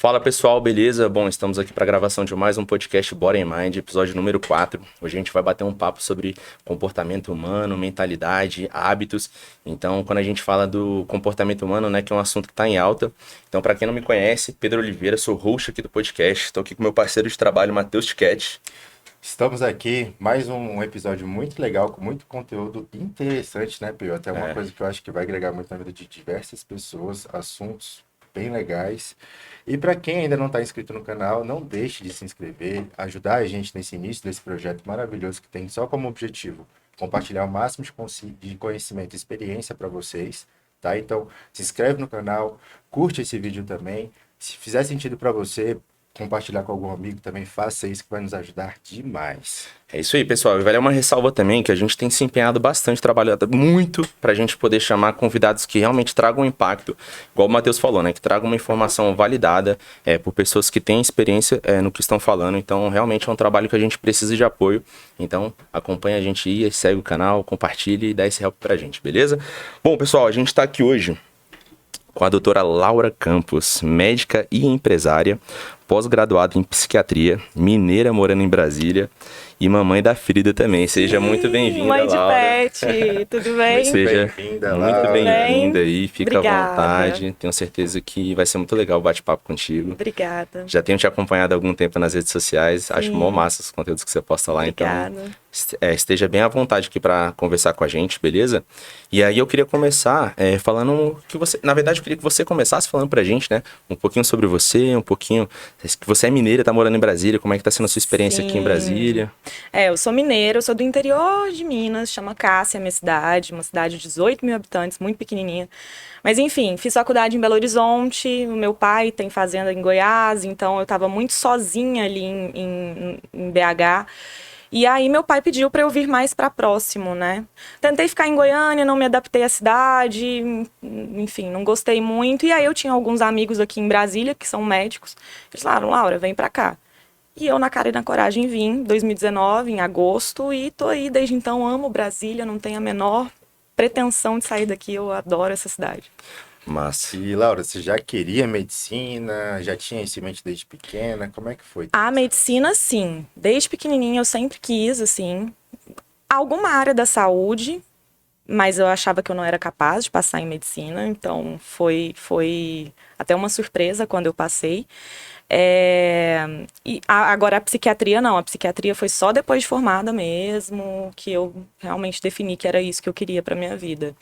Fala pessoal, beleza? Bom, estamos aqui para a gravação de mais um podcast Body and Mind, episódio número 4. Hoje a gente vai bater um papo sobre comportamento humano, mentalidade, hábitos. Então, quando a gente fala do comportamento humano, né, que é um assunto que está em alta. Então, para quem não me conhece, Pedro Oliveira, sou host aqui do podcast. Estou aqui com meu parceiro de trabalho, Matheus Tiquete. Estamos aqui, mais um episódio muito legal, com muito conteúdo interessante, né, Pio? Até uma coisa que eu acho que vai agregar muito na vida de diversas pessoas, assuntos bem legais. E para quem ainda não está inscrito no canal, não deixe de se inscrever, ajudar a gente nesse início desse projeto maravilhoso que tem só como objetivo compartilhar o máximo de conhecimento e experiência para vocês, tá? Então, se inscreve no canal, curte esse vídeo também. Se fizer sentido para você, compartilhar com algum amigo também, faça isso que vai nos ajudar demais. É isso aí, pessoal. E vale uma ressalva também que a gente tem se empenhado bastante, trabalhado muito para a gente poder chamar convidados que realmente tragam impacto, igual o Matheus falou, né? Que tragam uma informação validada por pessoas que têm experiência no que estão falando. Então, realmente é um trabalho que a gente precisa de apoio. Então, acompanha a gente aí, segue o canal, compartilhe e dá esse help pra gente, beleza? Bom, pessoal, a gente está aqui hoje com a doutora Laura Campos, médica e empresária, pós-graduada em psiquiatria, mineira morando em Brasília e mamãe da Frida também. Seja muito bem-vinda, Laura. Mãe de Pet, tudo bem? Seja muito bem-vinda aí, fica Obrigada. à vontade. Tenho certeza que vai ser muito legal o bate-papo contigo. Obrigada. Já tenho te acompanhado há algum tempo nas redes sociais, acho mó massa os conteúdos que você posta lá. Obrigada. Então esteja bem à vontade aqui para conversar com a gente, beleza? E aí eu queria começar falando que você... Na verdade, eu queria que você começasse falando pra gente, né? Um pouquinho sobre você, um pouquinho... Que você é mineira, tá morando em Brasília, como é que tá sendo a sua experiência aqui em Brasília? Eu sou mineira, eu sou do interior de Minas, chama Cássia, minha cidade, uma cidade de 18 mil habitantes, muito pequenininha. Mas enfim, fiz faculdade em Belo Horizonte, o meu pai tem fazenda em Goiás, então eu tava muito sozinha ali em BH. E aí meu pai pediu para eu vir mais para próximo, né? Tentei ficar em Goiânia, não me adaptei à cidade, enfim, não gostei muito. E aí eu tinha alguns amigos aqui em Brasília, que são médicos. Eles falaram, Laura, vem para cá. E eu, na cara e na coragem, vim em 2019, em agosto, e tô aí desde então, amo Brasília, não tenho a menor pretensão de sair daqui, eu adoro essa cidade. Massa. E, Laura, você já queria medicina? Já tinha isso em mente desde pequena? Como é que foi? A medicina, sim. Desde pequenininha eu sempre quis, assim, alguma área da saúde, mas eu achava que eu não era capaz de passar em medicina, então foi até uma surpresa quando eu passei. Agora a psiquiatria não, a psiquiatria foi só depois de formada mesmo, que eu realmente defini que era isso que eu queria pra minha vida.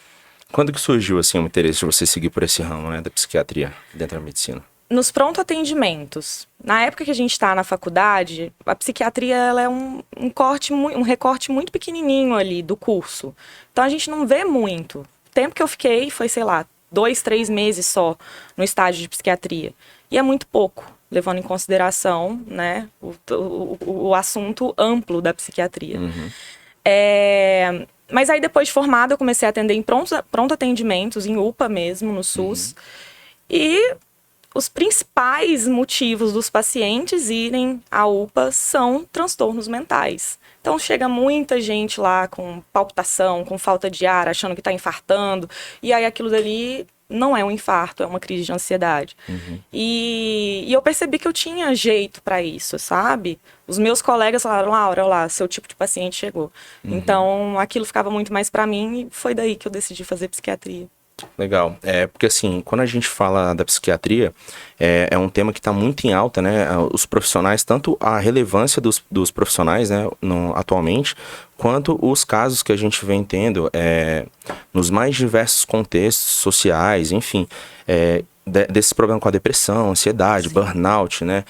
Quando que surgiu, assim, o interesse de você seguir por esse ramo, né, da psiquiatria dentro da medicina? Nos pronto atendimentos. Na época que a gente está na faculdade, a psiquiatria ela é um recorte muito pequenininho ali do curso. Então a gente não vê muito. O tempo que eu fiquei foi, sei lá, 2, 3 meses só no estágio de psiquiatria. E é muito pouco, levando em consideração, né, o assunto amplo da psiquiatria. Uhum. Mas aí depois de formada eu comecei a atender em pronto atendimentos, em UPA mesmo, no SUS. E os principais motivos dos pacientes irem à UPA são transtornos mentais. Então chega muita gente lá com palpitação, com falta de ar, achando que está infartando. E aí aquilo dali não é um infarto, é uma crise de ansiedade. Uhum. E eu percebi que eu tinha jeito para isso, sabe? Os meus colegas falaram, Laura, olha lá, seu tipo de paciente chegou. Uhum. Então aquilo ficava muito mais para mim e foi daí que eu decidi fazer psiquiatria. Legal, porque assim, quando a gente fala da psiquiatria, é um tema que está muito em alta, né, os profissionais, tanto a relevância dos profissionais, né, atualmente, quanto os casos que a gente vem tendo nos mais diversos contextos sociais, enfim, desses problemas com a depressão, ansiedade, sim, burnout, né,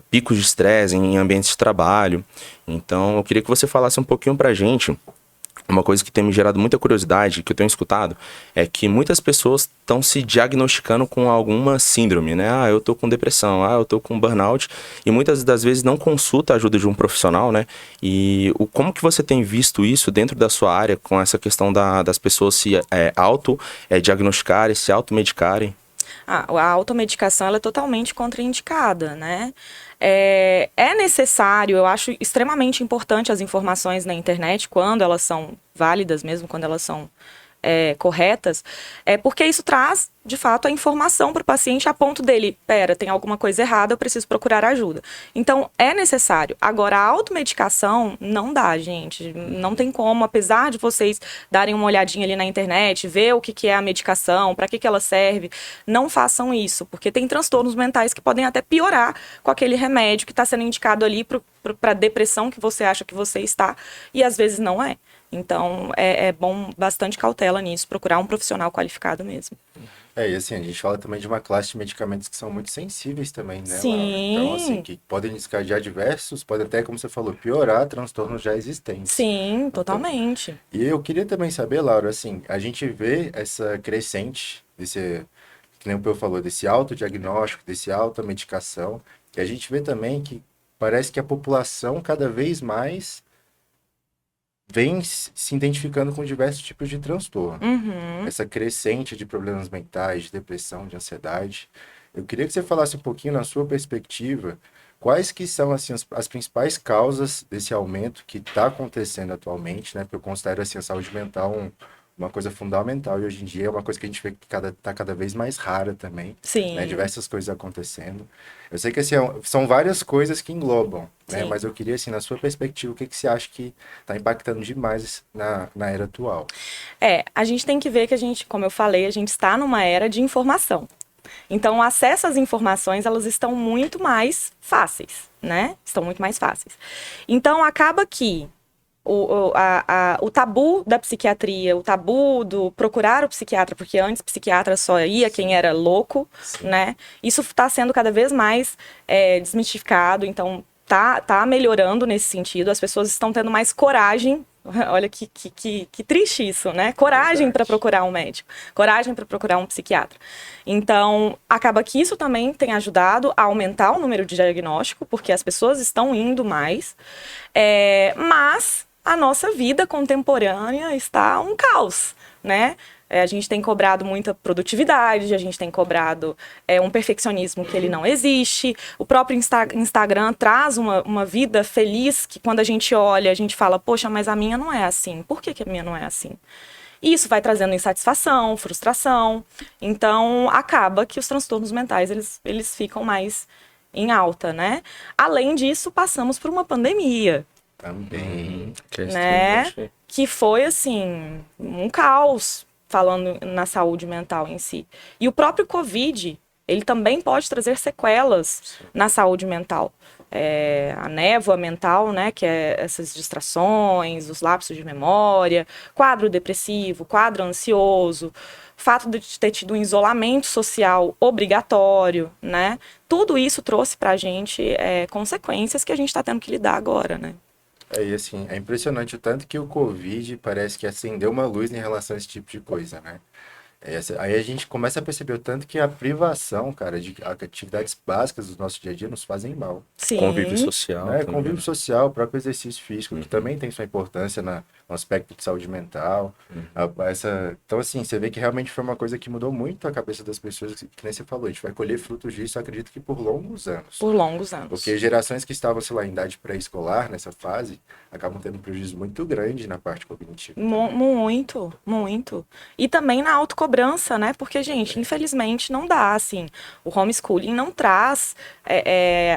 picos de estresse em ambientes de trabalho. Então, eu queria que você falasse um pouquinho pra gente. Uma coisa que tem me gerado muita curiosidade, que eu tenho escutado, é que muitas pessoas estão se diagnosticando com alguma síndrome, né? Eu tô com depressão, eu tô com burnout, e muitas das vezes não consulta a ajuda de um profissional, né? E como que você tem visto isso dentro da sua área, com essa questão das pessoas se auto-diagnosticarem, se automedicarem? A automedicação ela é totalmente contraindicada, né? É necessário, eu acho extremamente importante as informações na internet, quando elas são válidas mesmo, quando elas são corretas, é porque isso traz, de fato, a informação para o paciente a ponto dele, tem alguma coisa errada, eu preciso procurar ajuda. Então, é necessário. Agora, a automedicação não dá, gente. Não tem como, apesar de vocês darem uma olhadinha ali na internet, ver o que é a medicação, para que ela serve, não façam isso, porque tem transtornos mentais que podem até piorar com aquele remédio que está sendo indicado ali para a depressão que você acha que você está, e às vezes não é. Então, é bom bastante cautela nisso, procurar um profissional qualificado mesmo. E assim, a gente fala também de uma classe de medicamentos que são muito sensíveis também, né, Sim. Laura? Então, assim, que podem desencadear diversos, podem até, como você falou, piorar transtornos já existentes. Sim, totalmente. Então, e eu queria também saber, Laura, assim, a gente vê essa crescente desse, que nem o Peu falou, desse autodiagnóstico, desse automedicação, e a gente vê também que parece que a população cada vez mais vem se identificando com diversos tipos de transtorno. Essa crescente de problemas mentais, de depressão, de ansiedade. Eu queria que você falasse um pouquinho, na sua perspectiva, quais que são assim, as principais causas desse aumento que está acontecendo atualmente, né? Porque eu considero assim, a saúde mental uma coisa fundamental, e hoje em dia é uma coisa que a gente vê que está cada vez mais rara também. Sim. Né? Diversas coisas acontecendo. Eu sei que assim, são várias coisas que englobam, né? Mas eu queria, assim, na sua perspectiva, o que você acha que está impactando demais na era atual? A gente tem que ver que a gente, como eu falei, a gente está numa era de informação. Então, o acesso às informações, elas estão muito mais fáceis, né? Estão muito mais fáceis. Então, acaba que o tabu da psiquiatria, o tabu do procurar o psiquiatra, porque antes psiquiatra só ia quem era louco, né? Isso está sendo cada vez mais desmistificado, então tá melhorando nesse sentido, as pessoas estão tendo mais coragem. Olha que triste isso, né? Coragem para procurar um médico, coragem para procurar um psiquiatra. Então, acaba que isso também tem ajudado a aumentar o número de diagnóstico, porque as pessoas estão indo mais, mas a nossa vida contemporânea está um caos, né? A gente tem cobrado muita produtividade, a gente tem cobrado um perfeccionismo que ele não existe. O próprio Instagram traz uma vida feliz que quando a gente olha, a gente fala, poxa, mas a minha não é assim. Por que a minha não é assim? E isso vai trazendo insatisfação, frustração. Então, acaba que os transtornos mentais, eles ficam mais em alta, né? Além disso, passamos por uma pandemia. Também. Né? Que foi, assim, um caos, falando na saúde mental em si. E o próprio Covid, ele também pode trazer sequelas na saúde mental. A névoa mental, né, que é essas distrações, os lapsos de memória, quadro depressivo, quadro ansioso, fato de ter tido um isolamento social obrigatório, né? Tudo isso trouxe pra gente consequências que a gente está tendo que lidar agora, né? E assim, é impressionante o tanto que o Covid parece que acendeu uma luz em relação a esse tipo de coisa, né? Aí a gente começa a perceber o tanto que a privação, cara, de atividades básicas do nosso dia a dia nos fazem mal. Sim. Convívio social. Né? Convívio social, o próprio exercício físico, que também tem sua importância no aspecto de saúde mental. Então, assim, você vê que realmente foi uma coisa que mudou muito a cabeça das pessoas, que nem você falou, a gente vai colher frutos disso, acredito que por longos anos. Por longos anos. Porque gerações que estavam, sei lá, em idade pré-escolar, nessa fase, acabam tendo um prejuízo muito grande na parte cognitiva. Muito, muito. E também na autocobrança, né? Porque, gente, infelizmente não dá, assim. O homeschooling não traz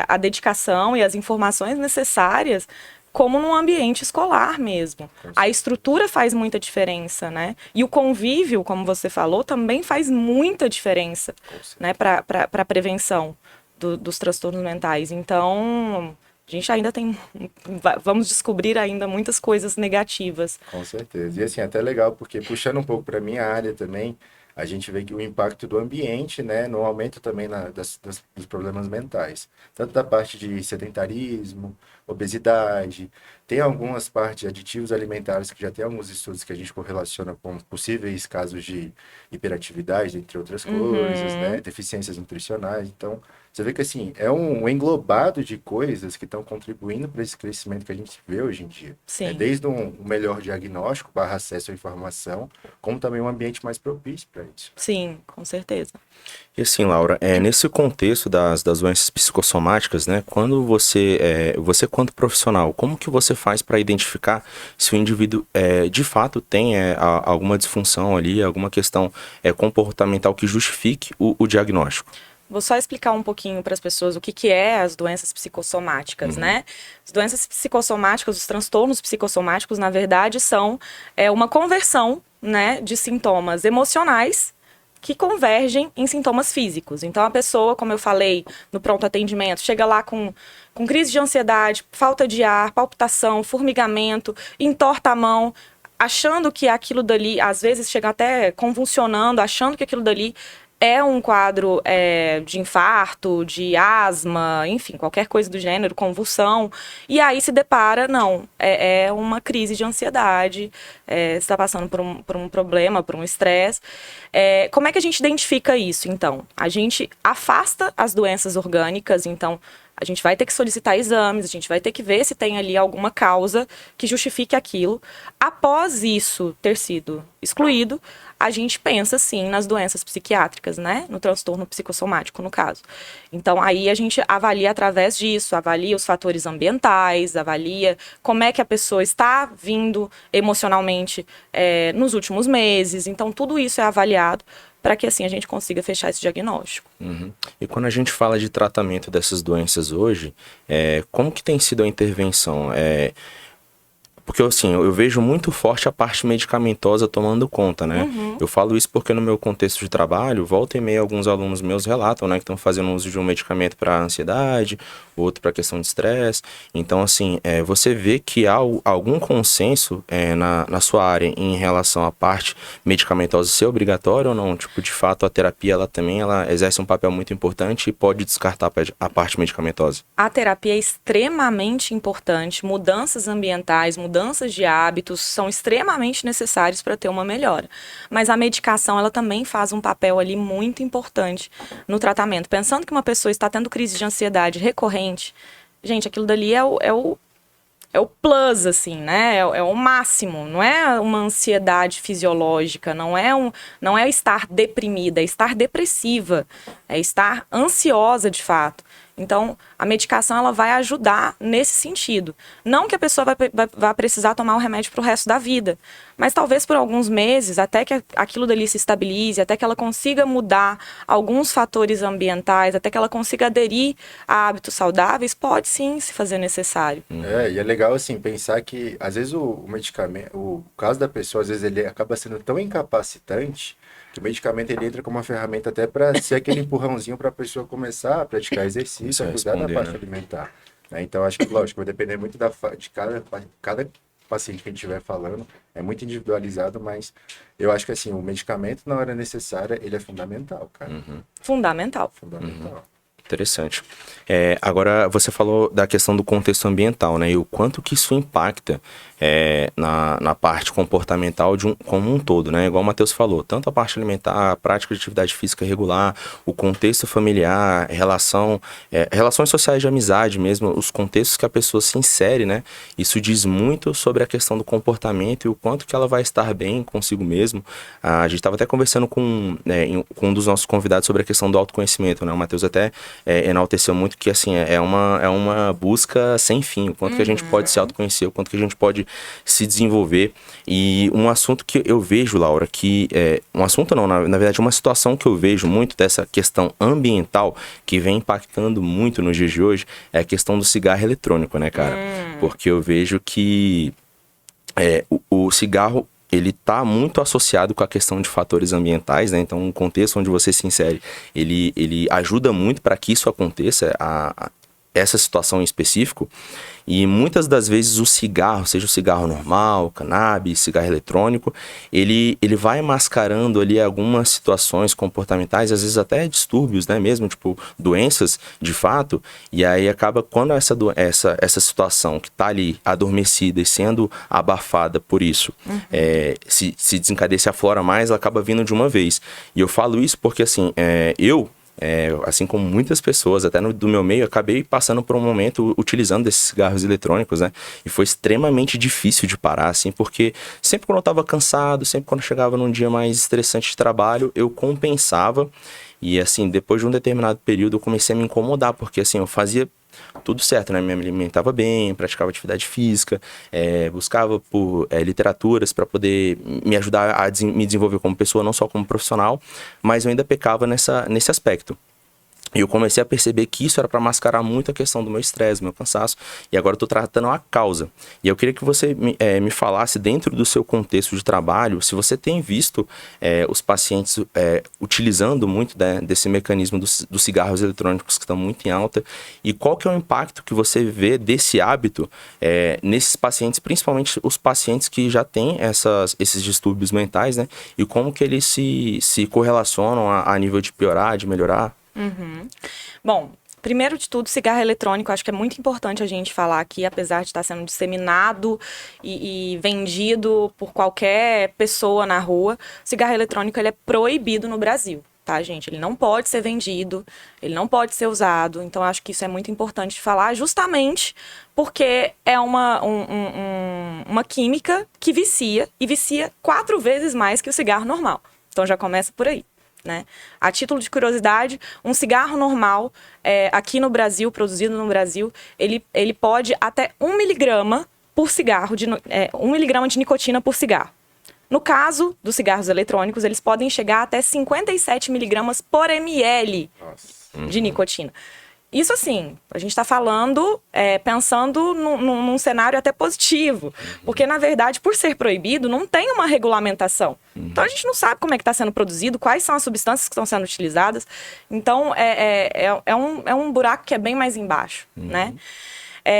a dedicação e as informações necessárias como num ambiente escolar mesmo. A estrutura faz muita diferença, né? E o convívio, como você falou, também faz muita diferença, né? Para a prevenção dos transtornos mentais. Então, a gente ainda vamos descobrir ainda muitas coisas negativas. Com certeza. E assim, até legal, porque puxando um pouco para a minha área também, a gente vê que o impacto do ambiente, né, no aumento também dos problemas mentais. Tanto da parte de sedentarismo, obesidade, tem algumas partes de aditivos alimentares que já tem alguns estudos que a gente correlaciona com possíveis casos de hiperatividade, entre outras coisas, né, deficiências nutricionais. Então, você vê que assim, é um englobado de coisas que estão contribuindo para esse crescimento que a gente vê hoje em dia. Sim. Desde um melhor diagnóstico / acesso à informação, como também um ambiente mais propício para isso. Sim, com certeza. E assim, Laura, nesse contexto das doenças psicossomáticas, né, quando você quanto profissional, como que você faz para identificar se o indivíduo de fato tem alguma disfunção ali, alguma questão comportamental que justifique o diagnóstico? Vou só explicar um pouquinho para as pessoas o que é as doenças psicossomáticas, né? As doenças psicossomáticas, os transtornos psicossomáticos, na verdade, são uma conversão, né, de sintomas emocionais que convergem em sintomas físicos. Então, a pessoa, como eu falei no pronto atendimento, chega lá com crise de ansiedade, falta de ar, palpitação, formigamento, entorta a mão, achando que aquilo dali, às vezes chega até convulsionando, achando que aquilo dali é um quadro de infarto, de asma, enfim, qualquer coisa do gênero, convulsão. E aí se depara, não, é uma crise de ansiedade, você está passando por um problema, por um estresse. Como é que a gente identifica isso, então? A gente afasta as doenças orgânicas, então a gente vai ter que solicitar exames, a gente vai ter que ver se tem ali alguma causa que justifique aquilo. Após isso ter sido excluído, a gente pensa, sim, nas doenças psiquiátricas, né? No transtorno psicossomático, no caso. Então, aí a gente avalia através disso, avalia os fatores ambientais, avalia como é que a pessoa está vindo emocionalmente nos últimos meses. Então, tudo isso é avaliado para que assim a gente consiga fechar esse diagnóstico. E quando a gente fala de tratamento dessas doenças hoje, como que tem sido a intervenção? Porque assim, eu vejo muito forte a parte medicamentosa tomando conta, né? Eu falo isso porque no meu contexto de trabalho, volta e meia alguns alunos meus relatam, né, que estão fazendo uso de um medicamento para ansiedade, outro para questão de estresse. Então, assim, você vê que há algum consenso na sua área em relação à parte medicamentosa ser obrigatória ou não? Tipo, de fato, a terapia, ela exerce um papel muito importante e pode descartar a parte medicamentosa. A terapia é extremamente importante, mudanças ambientais, mudanças de hábitos são extremamente necessários para ter uma melhora. Mas a medicação, ela também faz um papel ali muito importante no tratamento. Pensando que uma pessoa está tendo crise de ansiedade recorrente, gente, aquilo dali é o plus, assim, né? É o máximo. Não é uma ansiedade fisiológica, não é estar deprimida, é estar depressiva, é estar ansiosa de fato. Então, a medicação ela vai ajudar nesse sentido. Não que a pessoa vai precisar tomar o remédio para o resto da vida, mas talvez por alguns meses, até que aquilo dali se estabilize, até que ela consiga mudar alguns fatores ambientais, até que ela consiga aderir a hábitos saudáveis, pode sim se fazer necessário. E é legal, assim, pensar que, às vezes, o medicamento, o caso da pessoa, às vezes, ele acaba sendo tão incapacitante que o medicamento ele entra como uma ferramenta até para ser aquele empurrãozinho para a pessoa começar a praticar exercício, a cuidar da parte alimentar. Então, acho que, lógico, vai depender muito de cada paciente que a gente estiver falando, é muito individualizado, mas eu acho que, assim, o medicamento, na hora necessária, ele é fundamental, cara. Fundamental. Interessante. Agora, você falou da questão do contexto ambiental, né? E o quanto que isso impacta na parte comportamental como um todo, né? Igual o Matheus falou, tanto a parte alimentar, a prática de atividade física regular, o contexto familiar, relações sociais de amizade mesmo, os contextos que a pessoa se insere, né? Isso diz muito sobre a questão do comportamento e o quanto que ela vai estar bem consigo mesmo. A gente estava até conversando com um dos nossos convidados sobre a questão do autoconhecimento, né? O Matheus até enalteceu muito que, assim, é uma busca sem fim, o quanto que a gente pode se autoconhecer, o quanto que a gente pode se desenvolver. E um assunto que eu vejo, Laura, que um assunto não, na verdade, uma situação que eu vejo muito dessa questão ambiental que vem impactando muito nos dias de hoje é a questão do cigarro eletrônico, né, cara? Porque eu vejo que o cigarro ele está muito associado com a questão de fatores ambientais, né? Então, um contexto onde você se insere, ele ajuda muito para que isso aconteça, essa situação em específico. E muitas das vezes o cigarro, seja o cigarro normal, cannabis, cigarro eletrônico, ele vai mascarando ali algumas situações comportamentais, às vezes até distúrbios, né, mesmo, tipo dedoenças de fato, e aí acaba quando essa situação que está ali adormecida e sendo abafada por isso, se desencadeia, se aflora mais, ela acaba vindo de uma vez. E eu falo isso porque, assim, assim como muitas pessoas, até do meu meio, acabei passando por um momento utilizando esses cigarros eletrônicos, né? E foi extremamente difícil de parar, assim, porque sempre quando eu estava cansado, sempre quando eu chegava num dia mais estressante de trabalho, eu compensava. E, assim, depois de um determinado período, eu comecei a me incomodar, porque, assim, eu fazia tudo certo, né? Me alimentava bem, praticava atividade física, buscava por literaturas para poder me ajudar a me desenvolver como pessoa, não só como profissional, mas eu ainda pecava nesse aspecto. E eu comecei a perceber que isso era para mascarar muito a questão do meu estresse, do meu cansaço. E agora eu estou tratando a causa. E eu queria que você me falasse, dentro do seu contexto de trabalho, se você tem visto os pacientes utilizando muito desse mecanismo dos cigarros eletrônicos que estão muito em alta. E qual que é o impacto que você vê desse hábito nesses pacientes, principalmente os pacientes que já têm esses distúrbios mentais, né? E como que eles se correlacionam a nível de piorar, de melhorar? Bom, primeiro de tudo, cigarro eletrônico, acho que é muito importante a gente falar aqui, apesar de estar sendo disseminado e vendido por qualquer pessoa na rua, cigarro eletrônico ele é proibido no Brasil, tá, gente? Ele não pode ser vendido, ele não pode ser usado, então acho que isso é muito importante de falar, justamente porque é uma química que vicia, e vicia 4 vezes mais que o cigarro normal. Então já começa por aí. Né? A título de curiosidade, um cigarro normal aqui no Brasil, produzido no Brasil, ele pode até 1 miligrama por cigarro, 1 miligrama de nicotina por cigarro. No caso dos cigarros eletrônicos, eles podem chegar até 57 miligramas por ml de nicotina. Isso assim, a gente está falando, pensando num cenário até positivo, porque na verdade, por ser proibido, não tem uma regulamentação. Então a gente não sabe como é que está sendo produzido, quais são as substâncias que estão sendo utilizadas. Então é um buraco que é bem mais embaixo, né?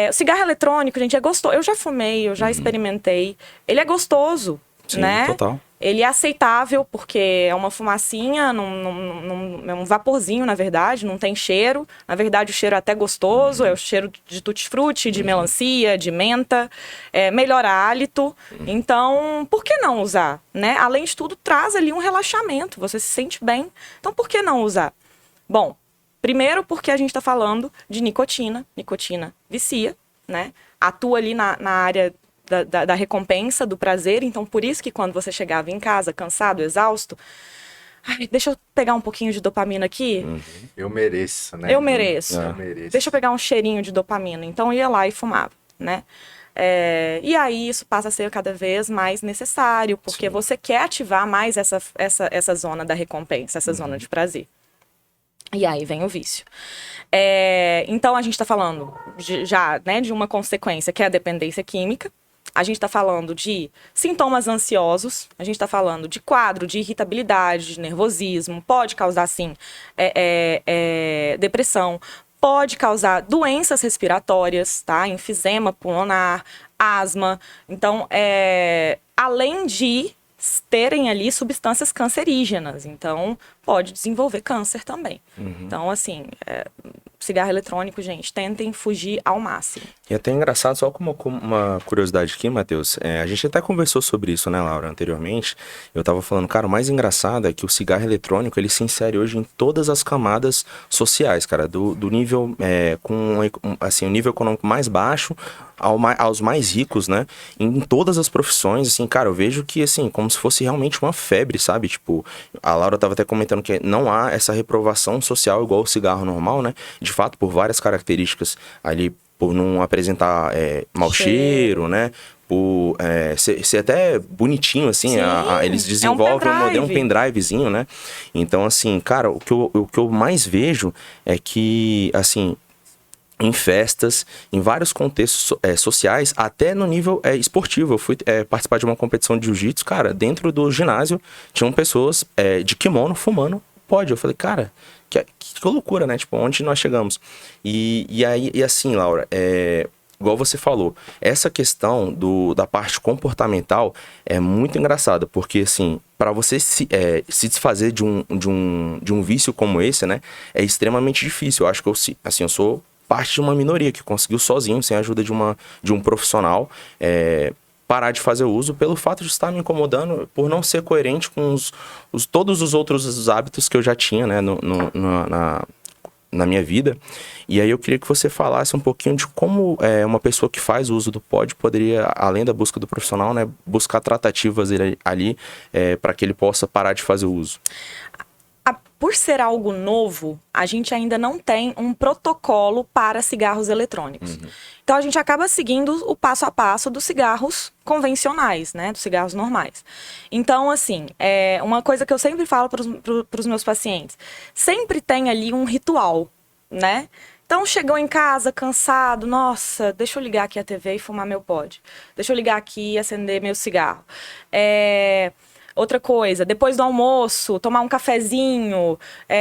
O cigarro eletrônico, gente, é gostoso. Eu já fumei, eu já experimentei. Ele é gostoso, Sim, né? Total. Ele é aceitável, porque é uma fumacinha, é um vaporzinho, na verdade, não tem cheiro. Na verdade, o cheiro é até gostoso, é o cheiro de tutti-frutti, de melancia, de menta, melhora hálito. Então, por que não usar, né? Além de tudo, traz ali um relaxamento, você se sente bem. Então, por que não usar? Bom, primeiro porque a gente está falando de nicotina. Nicotina vicia, né? Atua ali na área da recompensa, do prazer. Então, por isso que quando você chegava em casa, cansado, exausto, deixa eu pegar um pouquinho de dopamina aqui. Eu mereço, né? Eu mereço. Eu mereço. Deixa eu pegar um cheirinho de dopamina. Então, eu ia lá e fumava, né? E aí, isso passa a ser cada vez mais necessário, porque você quer ativar mais essa zona da recompensa, essa zona de prazer. E aí vem o vício. Então, a gente está falando já, né, de uma consequência, que é a dependência química. A gente está falando de sintomas ansiosos, a gente está falando de quadro de irritabilidade, de nervosismo, pode causar, sim, depressão, pode causar doenças respiratórias, tá? Enfisema pulmonar, asma. Então, além de terem ali substâncias cancerígenas, então pode desenvolver câncer também. Então, assim, cigarro eletrônico, gente, tentem fugir ao máximo. E até engraçado, só como uma curiosidade aqui, Matheus, a gente até conversou sobre isso, né, Laura, anteriormente. Eu tava falando, cara, o mais engraçado é que o cigarro eletrônico, ele se insere hoje em todas as camadas sociais, cara, do nível, assim, o nível econômico mais baixo aos mais ricos, né, em todas as profissões, assim, cara, eu vejo que, assim, como se fosse realmente uma febre, sabe, tipo, a Laura tava até comentando que não há essa reprovação social igual o cigarro normal, né, de fato, por várias características ali, por não apresentar mau cheiro, né? Por ser até bonitinho, assim. Eles desenvolvem um pendrivezinho, né? Então, assim, cara, o que eu mais vejo é que, assim, em festas, em vários contextos sociais, até no nível esportivo. Eu fui participar de uma competição de jiu-jitsu, cara, dentro do ginásio, tinham pessoas de kimono fumando pódio. Eu falei, cara, que loucura, né? Tipo, onde nós chegamos? E assim, Laura, igual você falou, essa questão da parte comportamental é muito engraçada, porque, assim, para você se desfazer de um vício como esse, né, é extremamente difícil. Eu acho que eu sou parte de uma minoria que conseguiu sozinho, sem a ajuda de um profissional, parar de fazer uso pelo fato de estar me incomodando, por não ser coerente com todos os outros hábitos que eu já tinha, né, na minha vida. E aí eu queria que você falasse um pouquinho de como uma pessoa que faz uso do pod poderia, além da busca do profissional, né, buscar tratativas ali para que ele possa parar de fazer o uso. por ser algo novo, a gente ainda não tem um protocolo para cigarros eletrônicos. Então, a gente acaba seguindo o passo a passo dos cigarros convencionais, né? Dos cigarros normais. Então, assim, uma coisa que eu sempre falo para os meus pacientes, sempre tem ali um ritual, né? Então, chegou em casa cansado, nossa, deixa eu ligar aqui a TV e fumar meu pod. Deixa eu ligar aqui e acender meu cigarro. Outra coisa, depois do almoço, tomar um cafezinho.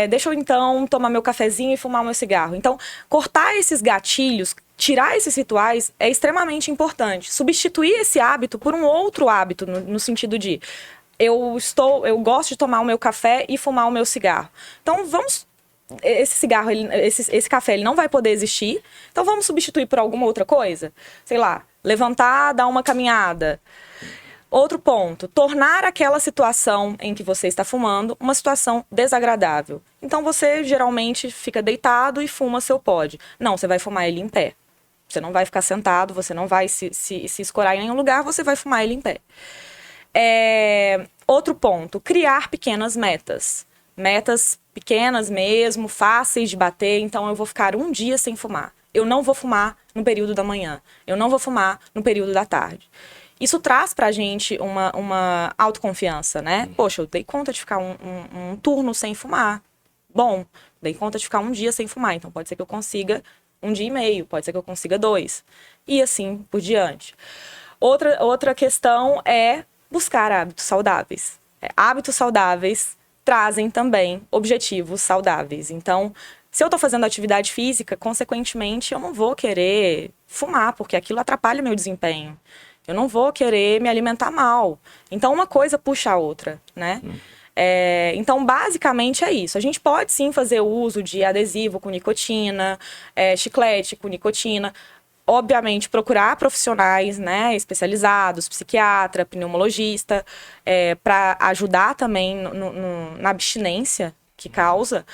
Deixa eu, então, tomar meu cafezinho e fumar meu cigarro. Então, cortar esses gatilhos, tirar esses rituais é extremamente importante. Substituir esse hábito por um outro hábito, no sentido de eu gosto de tomar o meu café e fumar o meu cigarro. Então, esse cigarro, esse café, ele não vai poder existir. Então, vamos substituir por alguma outra coisa? Sei lá, levantar, dar uma caminhada. Outro ponto, tornar aquela situação em que você está fumando uma situação desagradável. Então, você geralmente fica deitado e fuma seu pod. Não, você vai fumar ele em pé. Você não vai ficar sentado, você não vai se escorar em nenhum lugar, você vai fumar ele em pé. Outro ponto, criar pequenas metas. Metas pequenas mesmo, fáceis de bater. Então, eu vou ficar um dia sem fumar. Eu não vou fumar no período da manhã. Eu não vou fumar no período da tarde. Isso traz pra gente uma autoconfiança, né? Poxa, eu dei conta de ficar um turno sem fumar. Bom, dei conta de ficar um dia sem fumar. Então, pode ser que eu consiga 1 dia e meio. Pode ser que eu consiga 2. E assim por diante. Outra questão é buscar hábitos saudáveis. Hábitos saudáveis trazem também objetivos saudáveis. Então, se eu tô fazendo atividade física, consequentemente, eu não vou querer fumar, porque aquilo atrapalha o meu desempenho. Eu não vou querer me alimentar mal. Então, uma coisa puxa a outra, né? Então, basicamente é isso. A gente pode, sim, fazer uso de adesivo com nicotina, chiclete com nicotina. Obviamente, procurar profissionais, né, especializados, psiquiatra, pneumologista, para ajudar também na abstinência que causa.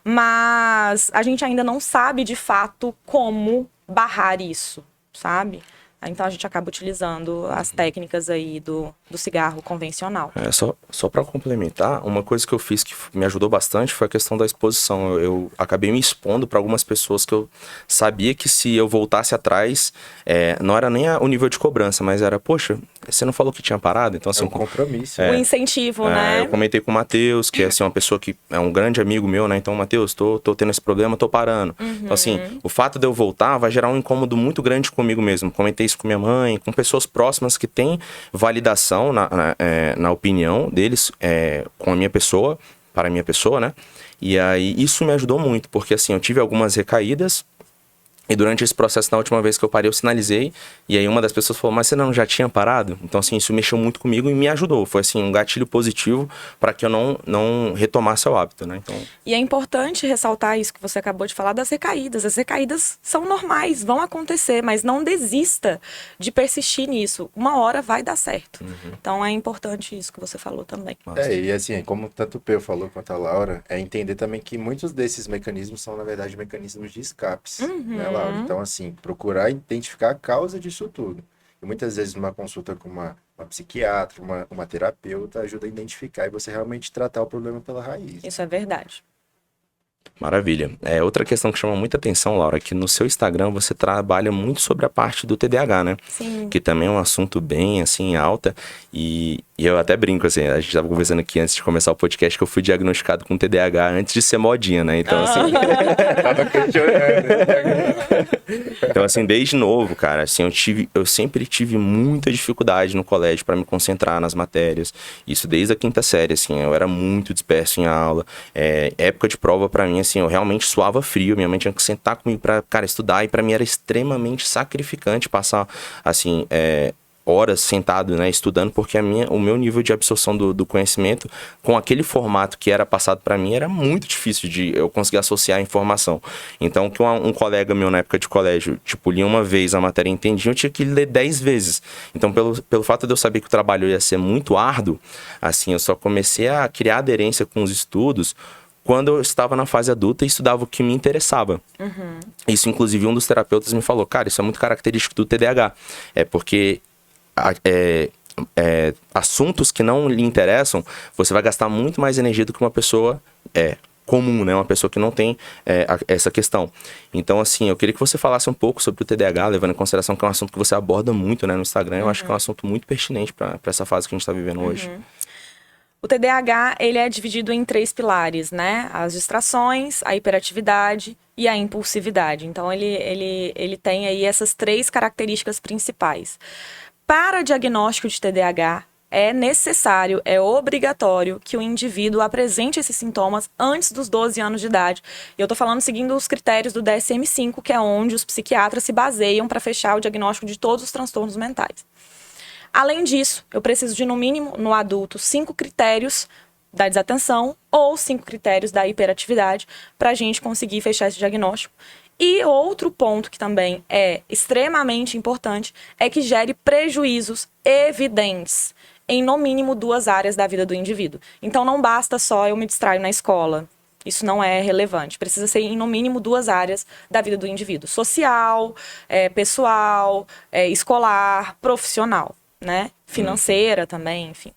Mas a gente ainda não sabe, de fato, como barrar isso, sabe? Então, a gente acaba utilizando as técnicas aí do cigarro convencional. Só para complementar, uma coisa que eu fiz que me ajudou bastante foi a questão da exposição. Eu acabei me expondo para algumas pessoas que eu sabia que se eu voltasse atrás, não era nem o nível de cobrança, mas era, poxa, você não falou que tinha parado? Então, assim, um compromisso. O incentivo, né? Eu comentei com o Matheus, que é assim, uma pessoa que é um grande amigo meu, né? Então, Matheus, tô tendo esse problema, tô parando. Então, assim, o fato de eu voltar vai gerar um incômodo muito grande comigo mesmo. Comentei isso com minha mãe, com pessoas próximas que têm validação na opinião deles com a minha pessoa, para a minha pessoa, né? E aí, isso me ajudou muito, porque assim, eu tive algumas recaídas. E durante esse processo, na última vez que eu parei, eu sinalizei. E aí uma das pessoas falou, mas você não já tinha parado? Então, assim, isso mexeu muito comigo e me ajudou. Foi, assim, um gatilho positivo para que eu não retomasse o hábito, né? Então... E é importante ressaltar isso que você acabou de falar das recaídas. As recaídas são normais, vão acontecer, mas não desista de persistir nisso. Uma hora vai dar certo. Então, é importante isso que você falou também. E assim, como tanto o Peu falou quanto a Laura, é entender também que muitos desses mecanismos são, na verdade, mecanismos de escapes, né, Laura? Então, assim, procurar identificar a causa disso tudo. E muitas vezes numa consulta com uma psiquiatra, uma terapeuta, ajuda a identificar e você realmente tratar o problema pela raiz. Isso é verdade. Maravilha. Outra questão que chama muita atenção, Laura, é que no seu Instagram você trabalha muito sobre a parte do TDAH, né? Sim. Que também é um assunto bem, assim, alta. E eu até brinco, assim, a gente estava conversando aqui antes de começar o podcast que eu fui diagnosticado com TDAH antes de ser modinha, né? Então, assim... Então, assim, desde novo, cara, assim, eu sempre tive muita dificuldade no colégio para me concentrar nas matérias. Isso desde a 5ª série, assim, eu era muito disperso em aula. Época de prova, para mim, assim, eu realmente suava frio. Minha mãe tinha que sentar comigo pra, cara, estudar. E para mim era extremamente sacrificante passar, assim, horas sentado, né, estudando, porque o meu nível de absorção do conhecimento com aquele formato que era passado para mim era muito difícil de eu conseguir associar a informação. Então, o que um colega meu na época de colégio, tipo, lia uma vez a matéria e entendia, eu tinha que ler 10 vezes. Então, pelo fato de eu saber que o trabalho ia ser muito árduo, assim, eu só comecei a criar aderência com os estudos quando eu estava na fase adulta e estudava o que me interessava. Isso, inclusive, um dos terapeutas me falou, cara, isso é muito característico do TDAH. Porque assuntos que não lhe interessam, você vai gastar muito mais energia do que uma pessoa comum, né? Uma pessoa que não tem essa questão. Então, assim, eu queria que você falasse um pouco sobre o TDAH, levando em consideração que é um assunto que você aborda muito, né, no Instagram. Eu acho que é um assunto muito pertinente para essa fase que a gente está vivendo hoje. O TDAH, ele é dividido em 3 pilares, né? As distrações, a hiperatividade e a impulsividade. Então, ele tem aí essas 3 características principais. Para diagnóstico de TDAH, é necessário, é obrigatório que o indivíduo apresente esses sintomas antes dos 12 anos de idade. E eu estou falando seguindo os critérios do DSM-5, que é onde os psiquiatras se baseiam para fechar o diagnóstico de todos os transtornos mentais. Além disso, eu preciso de, no mínimo, no adulto, 5 critérios da desatenção ou 5 critérios da hiperatividade para a gente conseguir fechar esse diagnóstico. E outro ponto que também é extremamente importante é que gere prejuízos evidentes em, no mínimo, 2 áreas da vida do indivíduo. Então, não basta só eu me distrair na escola. Isso não é relevante. Precisa ser em, no mínimo, 2 áreas da vida do indivíduo. Social, pessoal, escolar, profissional, né? Financeira também, enfim.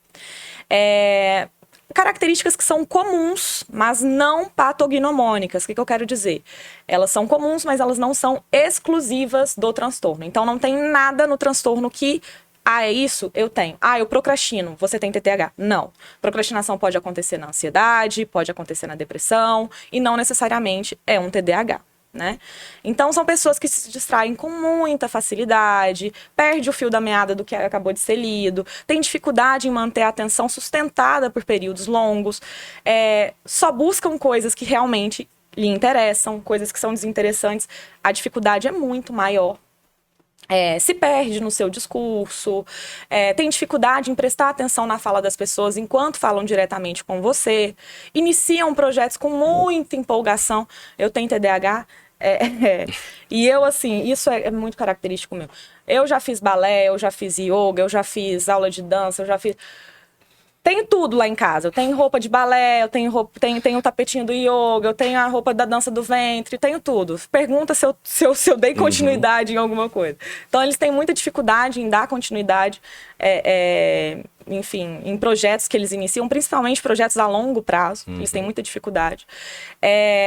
Características que são comuns, mas não patognomônicas. O que eu quero dizer? Elas são comuns, mas elas não são exclusivas do transtorno. Então, não tem nada no transtorno que... é isso? Eu tenho. Eu procrastino. Você tem TDAH? Não. Procrastinação pode acontecer na ansiedade, pode acontecer na depressão, e não necessariamente é um TDAH. Né? Então são pessoas que se distraem com muita facilidade, perde o fio da meada do que acabou de ser lido, tem dificuldade em manter a atenção sustentada por períodos longos, só buscam coisas que realmente lhe interessam, coisas que são desinteressantes, a dificuldade é muito maior. Se perde no seu discurso, tem dificuldade em prestar atenção na fala das pessoas enquanto falam diretamente com você, iniciam projetos com muita empolgação. Eu tenho TDAH, e eu, assim, isso é muito característico meu. Eu já fiz balé, eu já fiz yoga, eu já fiz aula de dança, eu já fiz... Tenho tudo lá em casa. Eu tenho roupa de balé, eu tenho o tapetinho do yoga, eu tenho a roupa da dança do ventre, tenho tudo. Pergunta se eu dei continuidade em alguma coisa. Então, eles têm muita dificuldade em dar continuidade, enfim, em projetos que eles iniciam, principalmente projetos a longo prazo. Eles têm muita dificuldade.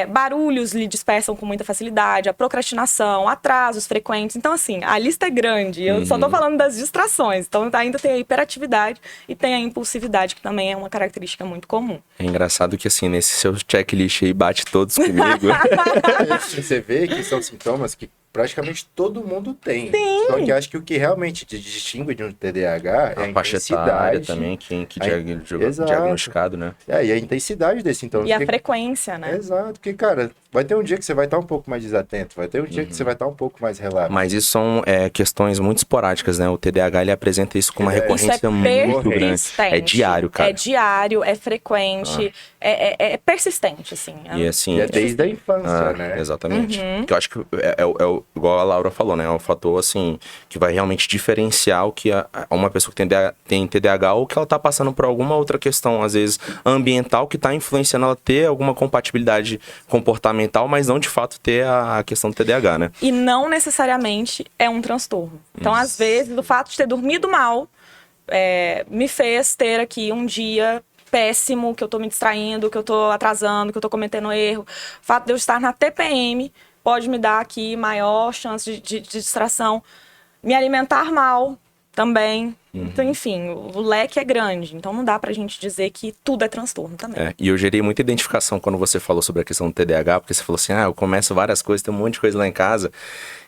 Barulhos lhe dispersam com muita facilidade, a procrastinação, atrasos frequentes. Então, assim, a lista é grande. Eu só tô falando das distrações. Então, ainda tem a hiperatividade e tem a impulsividade, que também é uma característica muito comum. É engraçado que, assim, nesse seu checklist aí bate todos comigo. Você vê que são sintomas que praticamente todo mundo tem. Sim. Só que eu acho que o que realmente te distingue de um TDAH é a faixa etária intensidade também, que Exato. diagnosticado, né? E a intensidade desse sintoma. E a frequência, né? Exato, porque, cara, vai ter um dia que você vai estar um pouco mais desatento, vai ter um dia que você vai estar um pouco mais relapso. Mas isso são questões muito esporádicas, né? O TDAH, ele apresenta isso com uma recorrência muito grande. É diário, cara. É diário, é frequente, é persistente, assim. E assim... E é desde a infância, né? Exatamente. Que eu acho que igual a Laura falou, né? É um fator, assim, que vai realmente diferenciar o que uma pessoa que tem TDAH ou que ela tá passando por alguma outra questão, às vezes, ambiental, que tá influenciando ela ter alguma compatibilidade comportamental, mas não, de fato, ter a questão do TDAH, né? E não necessariamente é um transtorno. Então, às vezes, o fato de ter dormido mal me fez ter aqui um dia péssimo, que eu tô me distraindo, que eu tô atrasando, que eu tô cometendo erro. O fato de eu estar na TPM pode me dar aqui maior chance de distração. Me alimentar mal também. Então, enfim, o leque é grande. Então, não dá pra gente dizer que tudo é transtorno também. E eu gerei muita identificação quando você falou sobre a questão do TDAH, porque você falou assim, eu começo várias coisas, tem um monte de coisa lá em casa.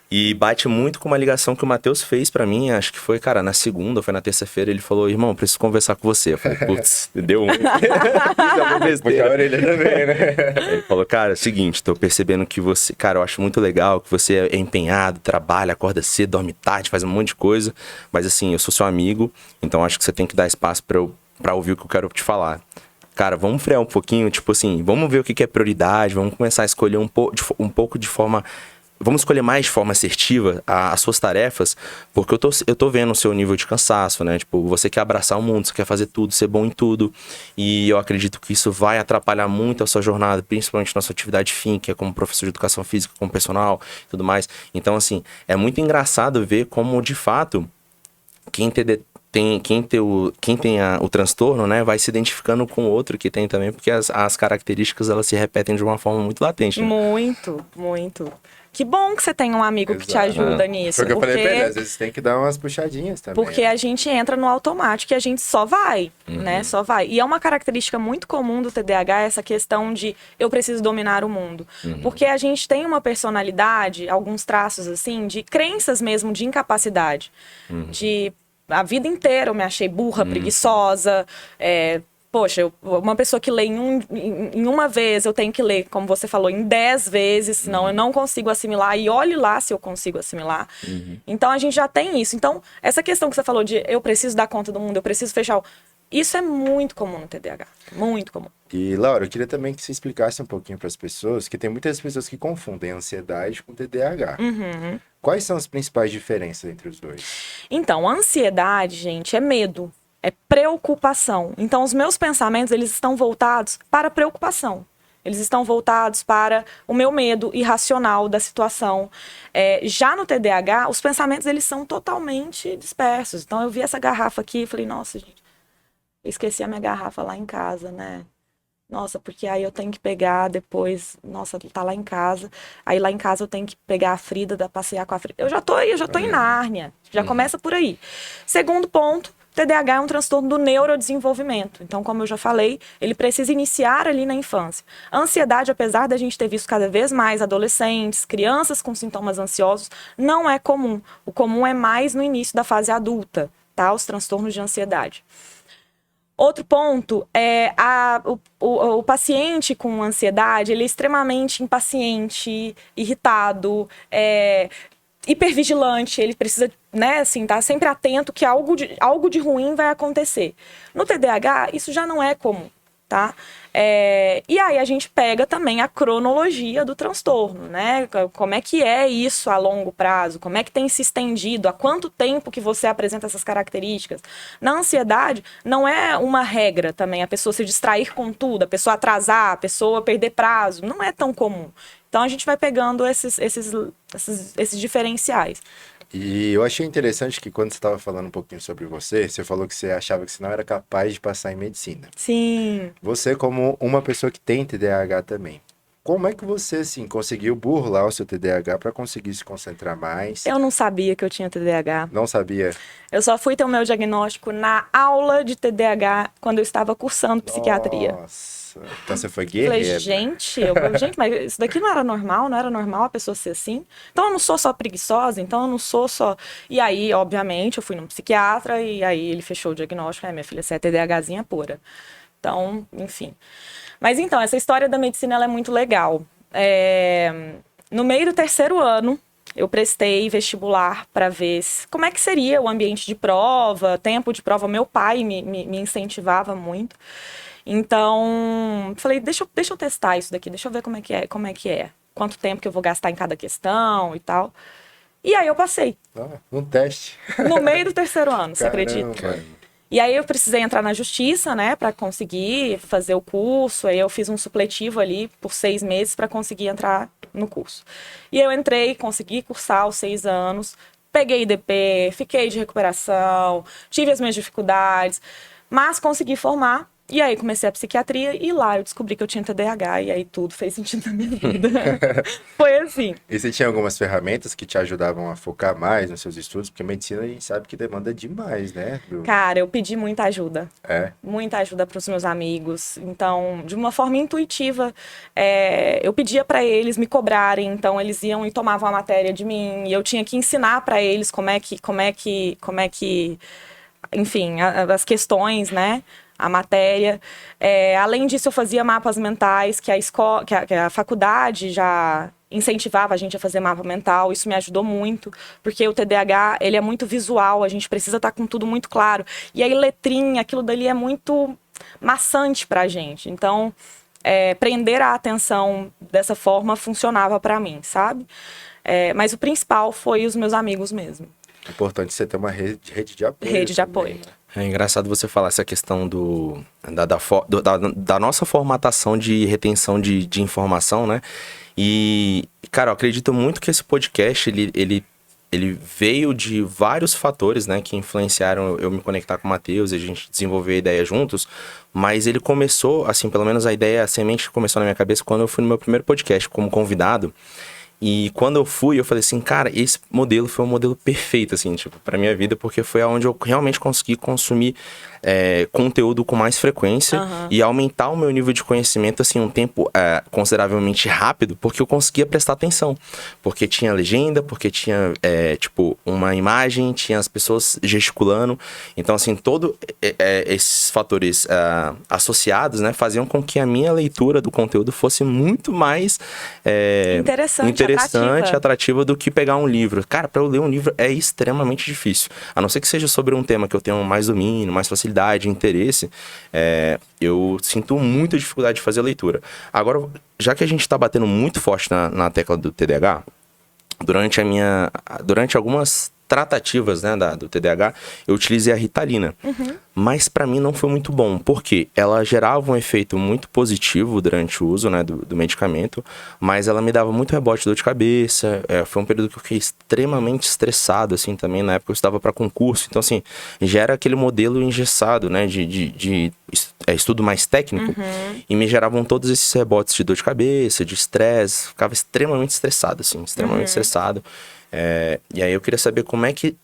E bate muito com uma ligação que o Matheus fez pra mim, acho que foi, cara, na segunda, foi na terça-feira, ele falou, irmão, preciso conversar com você. Eu falei, putz, deu um. Porque a orelha também, né? Ele falou, cara, é o seguinte, tô percebendo que você, cara, eu acho muito legal que você é empenhado, trabalha, acorda cedo, dorme tarde, faz um monte de coisa, mas assim, eu sou seu amigo, então acho que você tem que dar espaço pra ouvir o que eu quero te falar. Cara, vamos frear um pouquinho, tipo assim, vamos ver o que é prioridade, vamos começar a escolher um pouco de forma... Vamos escolher mais de forma assertiva as suas tarefas, porque eu tô vendo o seu nível de cansaço, né? Tipo, você quer abraçar o mundo, você quer fazer tudo, ser bom em tudo. E eu acredito que isso vai atrapalhar muito a sua jornada, principalmente na sua atividade fim, que é como professor de educação física, como personal e tudo mais. Então, assim, é muito engraçado ver como, de fato, quem quem tem o transtorno, né, vai se identificando com o outro que tem também, porque as características, elas se repetem de uma forma muito latente, né? Muito, muito. Que bom que você tem um amigo que te ajuda nisso. Porque eu falei pra ele, às vezes tem que dar umas puxadinhas também. Porque a gente entra no automático e a gente só vai, né? Só vai. E é uma característica muito comum do TDAH essa questão de eu preciso dominar o mundo. Porque a gente tem uma personalidade, alguns traços assim, de crenças mesmo de incapacidade. De a vida inteira eu me achei burra, preguiçosa, poxa, uma pessoa que lê em uma vez, eu tenho que ler, como você falou, em 10 vezes, senão eu não consigo assimilar. E olhe lá se eu consigo assimilar. Então, a gente já tem isso. Então, essa questão que você falou de eu preciso dar conta do mundo, eu preciso fechar isso é muito comum no TDAH. Muito comum. E, Laura, eu queria também que você explicasse um pouquinho para as pessoas, que tem muitas pessoas que confundem ansiedade com TDAH. Quais são as principais diferenças entre os dois? Então, a ansiedade, gente, é medo. É preocupação. Então, os meus pensamentos, eles estão voltados para a preocupação. Eles estão voltados para o meu medo irracional da situação. Já no TDAH, os pensamentos, eles são totalmente dispersos. Então, eu vi essa garrafa aqui e falei, nossa, gente, eu esqueci a minha garrafa lá em casa, né? Nossa, porque aí eu tenho que pegar depois, nossa, tá lá em casa. Aí lá em casa eu tenho que pegar a Frida, passear com a Frida. Eu já tô em Nárnia. Já começa por aí. Segundo ponto, TDAH é um transtorno do neurodesenvolvimento. Então, como eu já falei, ele precisa iniciar ali na infância. A ansiedade, apesar da gente ter visto cada vez mais adolescentes, crianças com sintomas ansiosos, não é comum. O comum é mais no início da fase adulta, tá? Os transtornos de ansiedade. Outro ponto é o paciente com ansiedade, ele é extremamente impaciente, irritado, hipervigilante, ele precisa, né, assim, estar sempre atento que algo de ruim vai acontecer. No TDAH, isso já não é comum, tá? E aí a gente pega também a cronologia do transtorno, né? Como é que é isso a longo prazo? Como é que tem se estendido? Há quanto tempo que você apresenta essas características? Na ansiedade, não é uma regra também a pessoa se distrair com tudo, a pessoa atrasar, a pessoa perder prazo. Não é tão comum. Então a gente vai pegando esses diferenciais. E eu achei interessante que quando você estava falando um pouquinho sobre você falou que você achava que você não era capaz de passar em medicina. Sim. Você, como uma pessoa que tem TDAH também, como é que você, assim, conseguiu burlar o seu TDAH para conseguir se concentrar mais? Eu não sabia que eu tinha TDAH. Não sabia? Eu só fui ter o meu diagnóstico na aula de TDAH quando eu estava cursando psiquiatria. Nossa, então você foi guerreira. Falei, gente, mas isso daqui não era normal a pessoa ser assim. Então eu não sou só preguiçosa, então eu não sou só... E aí, obviamente, eu fui num psiquiatra e aí ele fechou o diagnóstico. Minha filha, você é TDAHzinha pura. Então, enfim. Mas então, essa história da medicina, ela é muito legal. No meio do 3º ano, eu prestei vestibular para ver como é que seria o ambiente de prova, tempo de prova. Meu pai me incentivava muito. Então, falei, deixa eu testar isso daqui, deixa eu ver como é que é. Quanto tempo que eu vou gastar em cada questão e tal. E aí eu passei. Um teste. No meio do 3º ano, você acredita? Caramba. E aí eu precisei entrar na justiça, né, para conseguir fazer o curso. Aí eu fiz um supletivo ali por 6 meses para conseguir entrar no curso. E eu entrei, consegui cursar os 6 anos, peguei IDP, fiquei de recuperação, tive as minhas dificuldades, mas consegui formar. E aí comecei a psiquiatria e lá eu descobri que eu tinha TDAH e aí tudo fez sentido na minha vida. Foi assim. E você tinha algumas ferramentas que te ajudavam a focar mais nos seus estudos? Porque medicina a gente sabe que demanda demais, né? Cara, eu pedi muita ajuda. É? Muita ajuda para os meus amigos. Então, de uma forma intuitiva, eu pedia para eles me cobrarem. Então, eles iam e tomavam a matéria de mim. E eu tinha que ensinar para eles como é que... Enfim, as questões, né? A matéria. Além disso, eu fazia mapas mentais, que a faculdade já incentivava a gente a fazer mapa mental. Isso me ajudou muito, porque o TDAH, ele é muito visual, a gente precisa estar com tudo muito claro. E aí, letrinha, aquilo dali é muito maçante pra gente. Então, prender a atenção dessa forma funcionava pra mim, sabe? Mas o principal foi os meus amigos mesmo. É importante você ter uma rede de apoio. Rede de apoio. É engraçado você falar essa questão da nossa formatação de retenção de informação, né? E, cara, eu acredito muito que esse podcast, ele ele veio de vários fatores, né, que influenciaram eu me conectar com o Matheus e a gente desenvolver a ideia juntos, mas ele começou, assim, pelo menos a ideia, a semente começou na minha cabeça quando eu fui no meu primeiro podcast como convidado. E quando eu fui, eu falei assim, cara, esse modelo foi um modelo perfeito, assim, tipo, pra minha vida, porque foi aonde eu realmente consegui consumir conteúdo com mais frequência e aumentar o meu nível de conhecimento, assim, um tempo consideravelmente rápido, porque eu conseguia prestar atenção. Porque tinha legenda, porque tinha, tipo, uma imagem, tinha as pessoas gesticulando. Então, assim, todos esses fatores associados, né, faziam com que a minha leitura do conteúdo fosse muito mais interessante, atrativa do que pegar um livro. Cara, para eu ler um livro é extremamente difícil. A não ser que seja sobre um tema que eu tenha mais domínio, mais facilidade, interesse, eu sinto muita dificuldade de fazer a leitura. Agora, já que a gente tá batendo muito forte na tecla do TDAH, durante algumas tratativas, né, do TDAH, eu utilizei a Ritalina. Mas pra mim não foi muito bom, porque ela gerava um efeito muito positivo durante o uso, né, do medicamento, mas ela me dava muito rebote, dor de cabeça. Foi um período que eu fiquei extremamente estressado, assim, também. Na época eu estava para concurso, então, assim, gera aquele modelo engessado, né, de estudo mais técnico, e me geravam todos esses rebotes de dor de cabeça, de estresse. Ficava extremamente estressado, assim, extremamente estressado. E aí eu queria saber como é que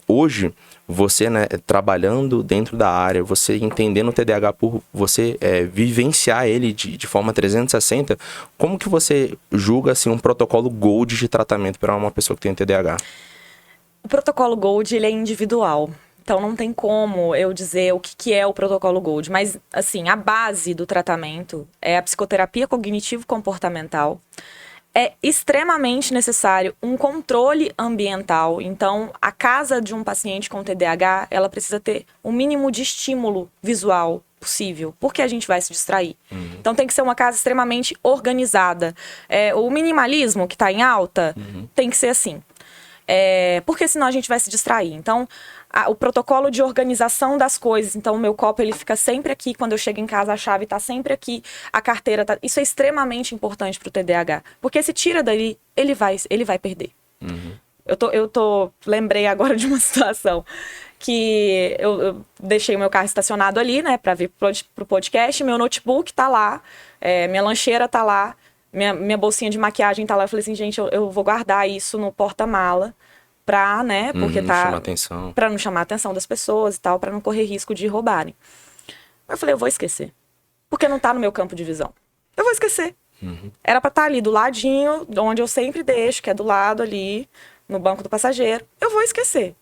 hoje você, né, trabalhando dentro da área, você entendendo o TDAH por você vivenciar ele de forma 360, como que você julga assim, um protocolo GOLD de tratamento para uma pessoa que tem TDAH? O protocolo GOLD, ele é individual. Então, não tem como eu dizer o que é o protocolo GOLD. Mas, assim, a base do tratamento é a psicoterapia cognitivo-comportamental. É extremamente necessário um controle ambiental. Então, a casa de um paciente com TDAH, ela precisa ter o mínimo de estímulo visual possível, porque a gente vai se distrair. Então, tem que ser uma casa extremamente organizada. O minimalismo, que está em alta, tem que ser assim. Porque senão a gente vai se distrair. Então, o protocolo de organização das coisas. Então, o meu copo, ele fica sempre aqui. Quando eu chego em casa, a chave tá sempre aqui. A carteira tá... Isso é extremamente importante pro TDAH. Porque se tira dali, ele vai perder. Lembrei agora de uma situação que eu deixei o meu carro estacionado ali, né, pra vir pro podcast. Meu notebook tá lá, minha lancheira tá lá, minha bolsinha de maquiagem tá lá. Eu falei assim, gente, eu vou guardar isso no porta-mala pra, né, porque pra não chamar a atenção das pessoas e tal, pra não correr risco de roubarem. Eu falei, eu vou esquecer, porque não tá no meu campo de visão. Eu vou esquecer. Era pra estar ali do ladinho, onde eu sempre deixo, que é do lado ali, no banco do passageiro. Eu vou esquecer.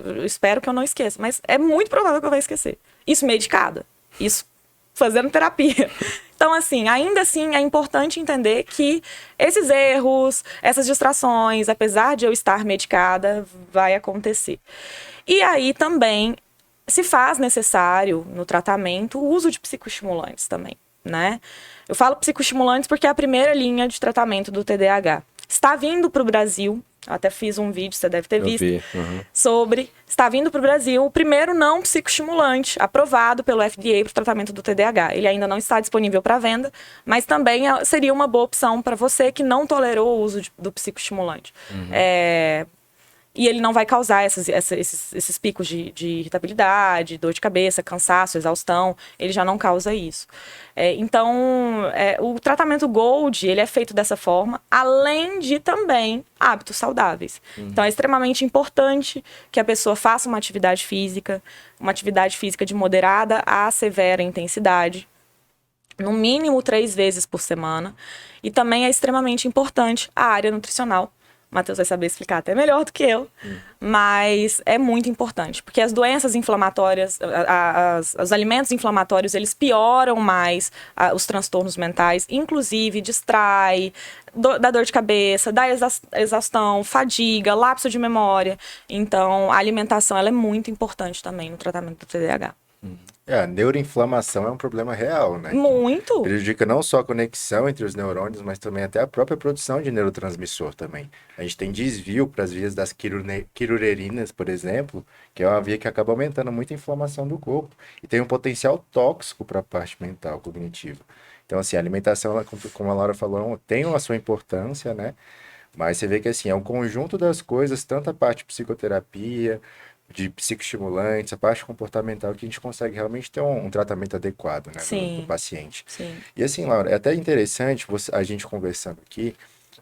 Eu espero que eu não esqueça, mas é muito provável que eu vá esquecer. Isso medicada. Isso fazendo terapia. Então, assim, ainda assim, é importante entender que esses erros, essas distrações, apesar de eu estar medicada, vai acontecer. E aí também se faz necessário no tratamento o uso de psicoestimulantes também, né? Eu falo psicoestimulantes porque é a primeira linha de tratamento do TDAH. Está vindo para o Brasil, eu até fiz um vídeo, você deve ter visto, sobre... Está vindo para o Brasil o primeiro não psicoestimulante aprovado pelo FDA para o tratamento do TDAH. Ele ainda não está disponível para venda, mas também seria uma boa opção para você que não tolerou o uso do psicoestimulante. E ele não vai causar esses picos de irritabilidade, dor de cabeça, cansaço, exaustão. Ele já não causa isso. Então, o tratamento GOLD, ele é feito dessa forma, além de também hábitos saudáveis. Então, é extremamente importante que a pessoa faça uma atividade física de moderada a severa intensidade, no mínimo 3 vezes por semana. E também é extremamente importante a área nutricional. O Matheus vai saber explicar até melhor do que eu, mas é muito importante, porque as doenças inflamatórias, os alimentos inflamatórios, eles pioram mais os transtornos mentais, inclusive distrai, dá dor de cabeça, dá exaustão, fadiga, lapso de memória. Então, a alimentação ela é muito importante também no tratamento do TDAH. A neuroinflamação é um problema real, né? Muito! Prejudica não só a conexão entre os neurônios, mas também até a própria produção de neurotransmissor também. A gente tem desvio para as vias das quirurerinas, por exemplo, que é uma via que acaba aumentando muito a inflamação do corpo e tem um potencial tóxico para a parte mental, cognitiva. Então, assim, a alimentação, como a Laura falou, tem a sua importância, né? Mas você vê que assim, é um conjunto das coisas, tanto a parte de psicoterapia, de psicoestimulantes, a parte comportamental, que a gente consegue realmente ter um tratamento adequado, né, do Sim, paciente. sim. E assim, Laura, é até interessante a gente conversando aqui,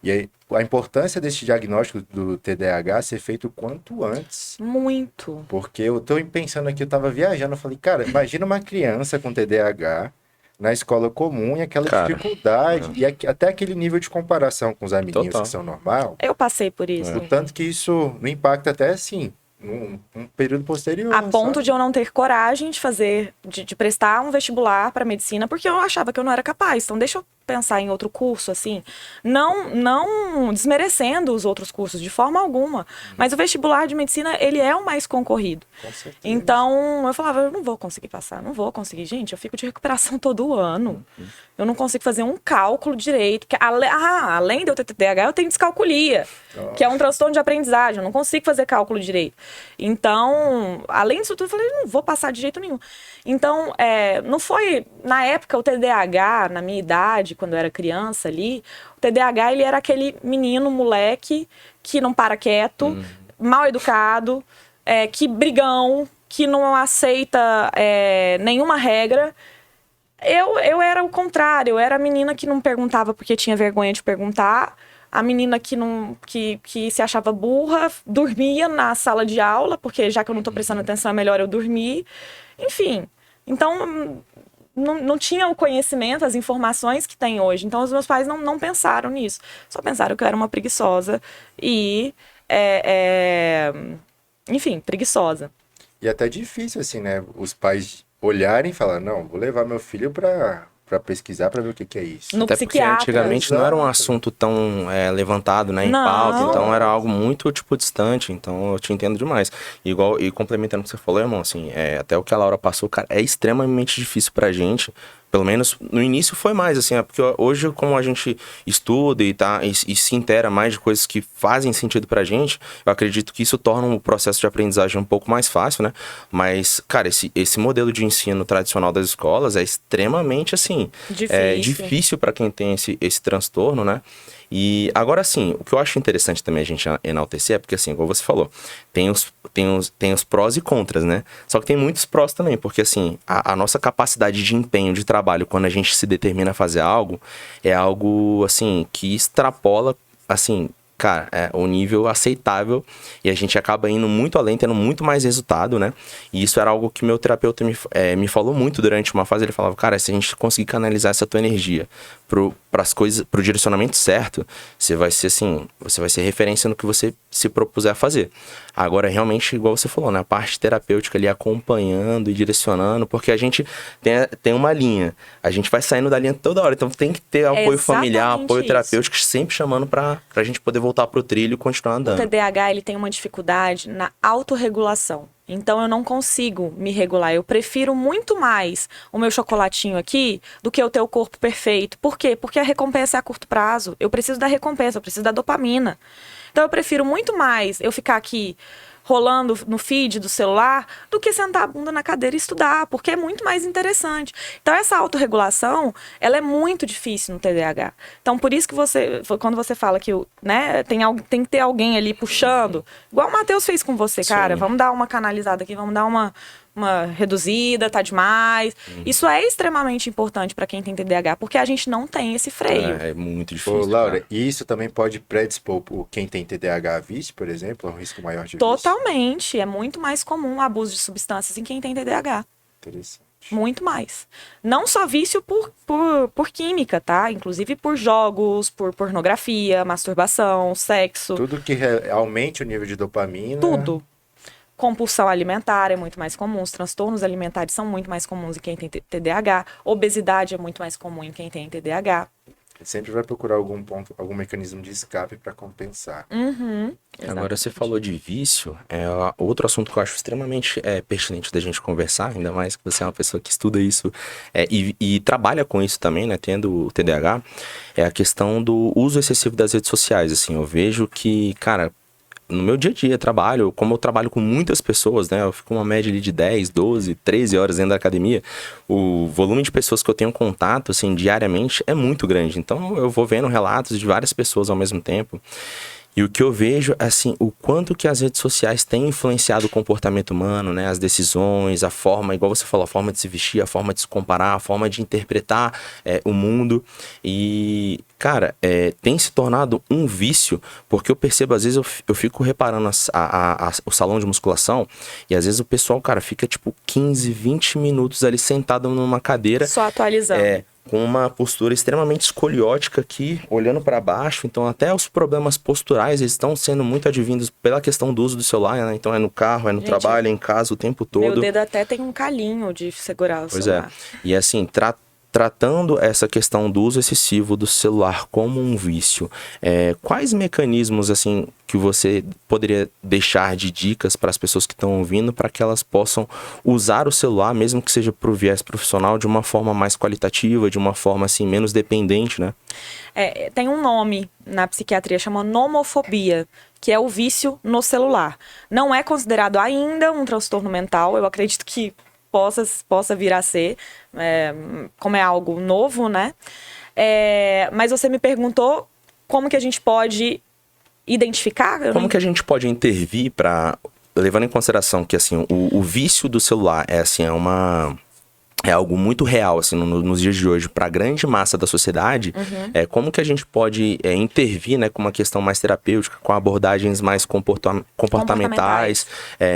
e aí, a importância desse diagnóstico do TDAH ser feito o quanto antes. Muito. Porque eu tô pensando aqui, eu tava viajando, eu falei, cara, imagina uma criança com TDAH na escola comum e aquela Cara, dificuldade, e até aquele nível de comparação com os amiguinhos que total. são normal, Eu passei por isso. o tanto que isso não impacta até assim, num período posterior, A ponto sabe? de eu não ter coragem de fazer, de prestar um vestibular para medicina, porque eu achava que eu não era capaz. Então, deixa eu pensar em outro curso, assim. Não desmerecendo os outros cursos de forma alguma. Mas o vestibular de medicina, ele é o mais concorrido. Com certeza. Então, eu falava, eu não vou conseguir passar, não vou conseguir. Gente, eu fico de recuperação todo ano. Eu não consigo fazer um cálculo direito. Além de eu ter TDAH, eu tenho descalculia, que é um transtorno de aprendizagem. Eu não consigo fazer cálculo direito. Então, além disso tudo, eu falei, não vou passar de jeito nenhum. Então, não foi... Na época, o TDAH, na minha idade, quando eu era criança ali, o TDAH, ele era aquele menino, moleque, que não para quieto, mal educado, que brigão, que não aceita nenhuma regra. Eu era o contrário, eu era a menina que não perguntava porque tinha vergonha de perguntar, a menina que se achava burra, dormia na sala de aula, porque já que eu não tô prestando atenção é melhor eu dormir. Enfim, então não tinha o conhecimento, as informações que tem hoje. Então os meus pais não pensaram nisso, só pensaram que eu era uma preguiçosa e, enfim, preguiçosa. E até difícil, assim, né? Os pais olharem e falar, não, vou levar meu filho para pesquisar para ver o que que é isso. No Até porque psiquiatra. antigamente não era um Exato. assunto tão levantado, né, em Não. pauta, então era algo muito, tipo, distante, então eu te entendo demais. Igual, e complementando o que você falou, irmão, assim, até o que a Laura passou, cara, é extremamente difícil pra gente, pelo menos no início foi mais, assim, porque hoje como a gente estuda e se inteira mais de coisas que fazem sentido pra gente, eu acredito que isso torna o processo de aprendizagem um pouco mais fácil, né, mas, cara, esse modelo de ensino tradicional das escolas é extremamente, assim, difícil para quem tem esse transtorno, né? E agora sim, o que eu acho interessante também a gente enaltecer é porque, assim, como você falou, tem os prós e contras, né? Só que tem muitos prós também, porque, assim, a nossa capacidade de empenho, de trabalho, quando a gente se determina a fazer algo, é algo, assim, que extrapola, assim, cara, o nível aceitável e a gente acaba indo muito além, tendo muito mais resultado, né? E isso era algo que meu terapeuta me falou muito durante uma fase. Ele falava, cara, se a gente conseguir canalizar essa tua energia pras coisas, pro direcionamento certo, você vai ser assim, você vai ser referência no que você se propuser a fazer. Agora, realmente, igual você falou, né? A parte terapêutica ali acompanhando e direcionando, porque a gente tem uma linha, a gente vai saindo da linha toda hora, então tem que ter apoio familiar, apoio isso. terapêutico, sempre chamando pra gente poder voltar pro trilho e continuar O andando. TDAH, ele tem uma dificuldade na autorregulação. Então, eu não consigo me regular. Eu prefiro muito mais o meu chocolatinho aqui do que eu ter o corpo perfeito. Por quê? Porque a recompensa é a curto prazo. Eu preciso da recompensa, eu preciso da dopamina. Então, eu prefiro muito mais eu ficar aqui rolando no feed do celular do que sentar a bunda na cadeira e estudar, porque é muito mais interessante. Então, essa autorregulação, ela é muito difícil no TDAH. Então, por isso que quando você fala que né, tem que ter alguém ali puxando, igual o Matheus fez com você, cara, Sim. vamos dar uma canalizada aqui, vamos dar uma reduzida, tá demais. Isso é extremamente importante para quem tem TDAH, porque a gente não tem esse freio. É muito difícil. Ô, Laura, cara. e isso também pode predispor quem tem TDAH a vício, por exemplo, a um risco maior de vício? Totalmente. É muito mais comum o abuso de substâncias em quem tem TDAH. Interessante. Muito mais. Não só vício por química, tá? Inclusive por jogos, por pornografia, masturbação, sexo. Tudo que aumente o nível de dopamina. Tudo. Compulsão alimentar é muito mais comum. Os transtornos alimentares são muito mais comuns em quem tem TDAH. Obesidade é muito mais comum em quem tem TDAH. Sempre vai procurar algum mecanismo de escape para compensar. Agora, você falou de vício, outro assunto que eu acho extremamente pertinente da gente conversar, ainda mais que você é uma pessoa que estuda isso e trabalha com isso também, né, tendo o TDAH, é a questão do uso excessivo das redes sociais. Assim, eu vejo que, cara, no meu dia a dia, trabalho, como eu trabalho com muitas pessoas, né? Eu fico uma média ali de 10, 12, 13 horas dentro da academia. O volume de pessoas que eu tenho contato, assim, diariamente é muito grande. Então, eu vou vendo relatos de várias pessoas ao mesmo tempo. E o que eu vejo, assim, o quanto que as redes sociais têm influenciado o comportamento humano, né? As decisões, a forma, igual você falou, a forma de se vestir, a forma de se comparar, a forma de interpretar o mundo. E, cara, tem se tornado um vício, porque eu percebo, às vezes, eu fico reparando o salão de musculação, e às vezes o pessoal, cara, fica, tipo, 15, 20 minutos ali sentado numa cadeira. Só atualizando. Com uma postura extremamente escoliótica aqui, olhando para baixo. Então, até os problemas posturais eles estão sendo muito advindos pela questão do uso do celular, né? Então, é no carro, é no trabalho, é em casa o tempo todo. Meu dedo até tem um calinho de segurar o celular. Pois é. E assim, tratando essa questão do uso excessivo do celular como um vício, quais mecanismos assim que você poderia deixar de dicas para as pessoas que estão ouvindo para que elas possam usar o celular, mesmo que seja para o viés profissional, de uma forma mais qualitativa, de uma forma assim menos dependente, né? Tem um nome na psiquiatria, chama nomofobia, que é o vício no celular. Não é considerado ainda um transtorno mental, eu acredito que possa vir a ser, como é algo novo, né? Mas você me perguntou como que a gente pode identificar? Como que a gente pode intervir para, levando em consideração que assim, o vício do celular é algo muito real, assim, nos dias de hoje, para a grande massa da sociedade, como que a gente pode intervir, né, com uma questão mais terapêutica, com abordagens mais comportamentais,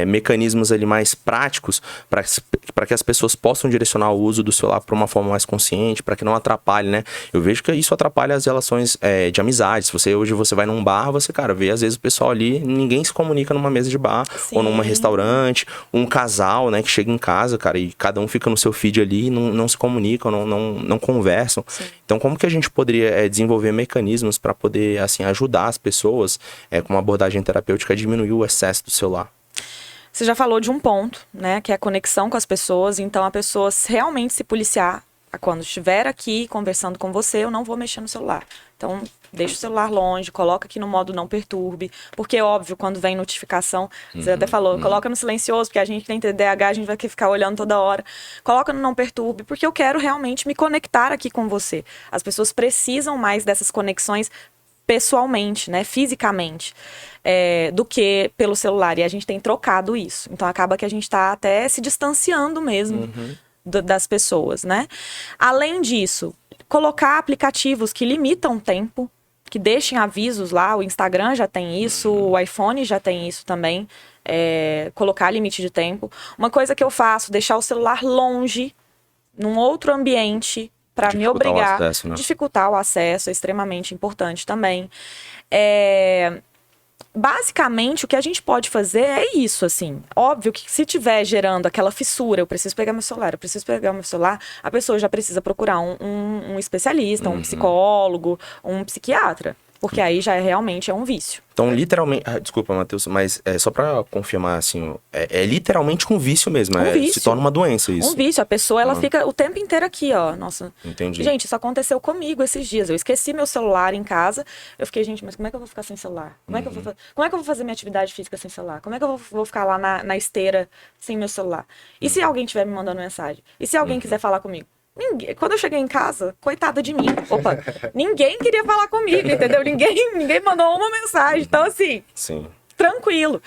mecanismos ali mais práticos, para que as pessoas possam direcionar o uso do celular para uma forma mais consciente, para que não atrapalhe, né? Eu vejo que isso atrapalha as relações de amizade. Se hoje você vai num bar, você, cara, vê às vezes o pessoal ali, ninguém se comunica numa mesa de bar, Sim. ou num restaurante, um casal, né, que chega em casa, cara, e cada um fica no seu feed ali, não se comunicam, não conversam. Sim. Então, como que a gente poderia desenvolver mecanismos para poder, assim, ajudar as pessoas com uma abordagem terapêutica a diminuir o excesso do celular? Você já falou de um ponto, né, que é a conexão com as pessoas. Então, a pessoa realmente se policiar. Quando estiver aqui conversando com você, eu não vou mexer no celular. Então, deixa o celular longe, coloca aqui no modo não perturbe. Porque, óbvio, quando vem notificação, você até falou, coloca no silencioso, porque a gente tem TDAH, a gente vai ficar olhando toda hora. Coloca no não perturbe, porque eu quero realmente me conectar aqui com você. As pessoas precisam mais dessas conexões pessoalmente, né, fisicamente, do que pelo celular. E a gente tem trocado isso. Então, acaba que a gente está até se distanciando mesmo das pessoas, né? Além disso, colocar aplicativos que limitam o tempo, que deixem avisos lá, o Instagram já tem isso, o iPhone já tem isso também, colocar limite de tempo. Uma coisa que eu faço, deixar o celular longe, num outro ambiente, para me obrigar, dificultar o acesso, é extremamente importante também. Basicamente, o que a gente pode fazer é isso, assim. Óbvio que se tiver gerando aquela fissura, eu preciso pegar meu celular, a pessoa já precisa procurar um especialista, um psicólogo, um psiquiatra. Porque aí já realmente é um vício. Então, literalmente... desculpa, Matheus, mas só pra confirmar, assim, literalmente um vício mesmo. Vício. Se torna uma doença isso. Um vício. A pessoa, ela fica o tempo inteiro aqui, ó. Nossa. Entendi. Gente, isso aconteceu comigo esses dias. Eu esqueci meu celular em casa. Eu fiquei, gente, mas como é que eu vou ficar sem celular? Como é que eu vou fazer minha atividade física sem celular? Como é que eu vou ficar lá na esteira sem meu celular? E se alguém estiver me mandando mensagem? E se alguém quiser falar comigo? Quando eu cheguei em casa, coitada de mim. Opa, ninguém queria falar comigo, entendeu? Ninguém mandou uma mensagem. Então, assim, Sim. Tranquilo.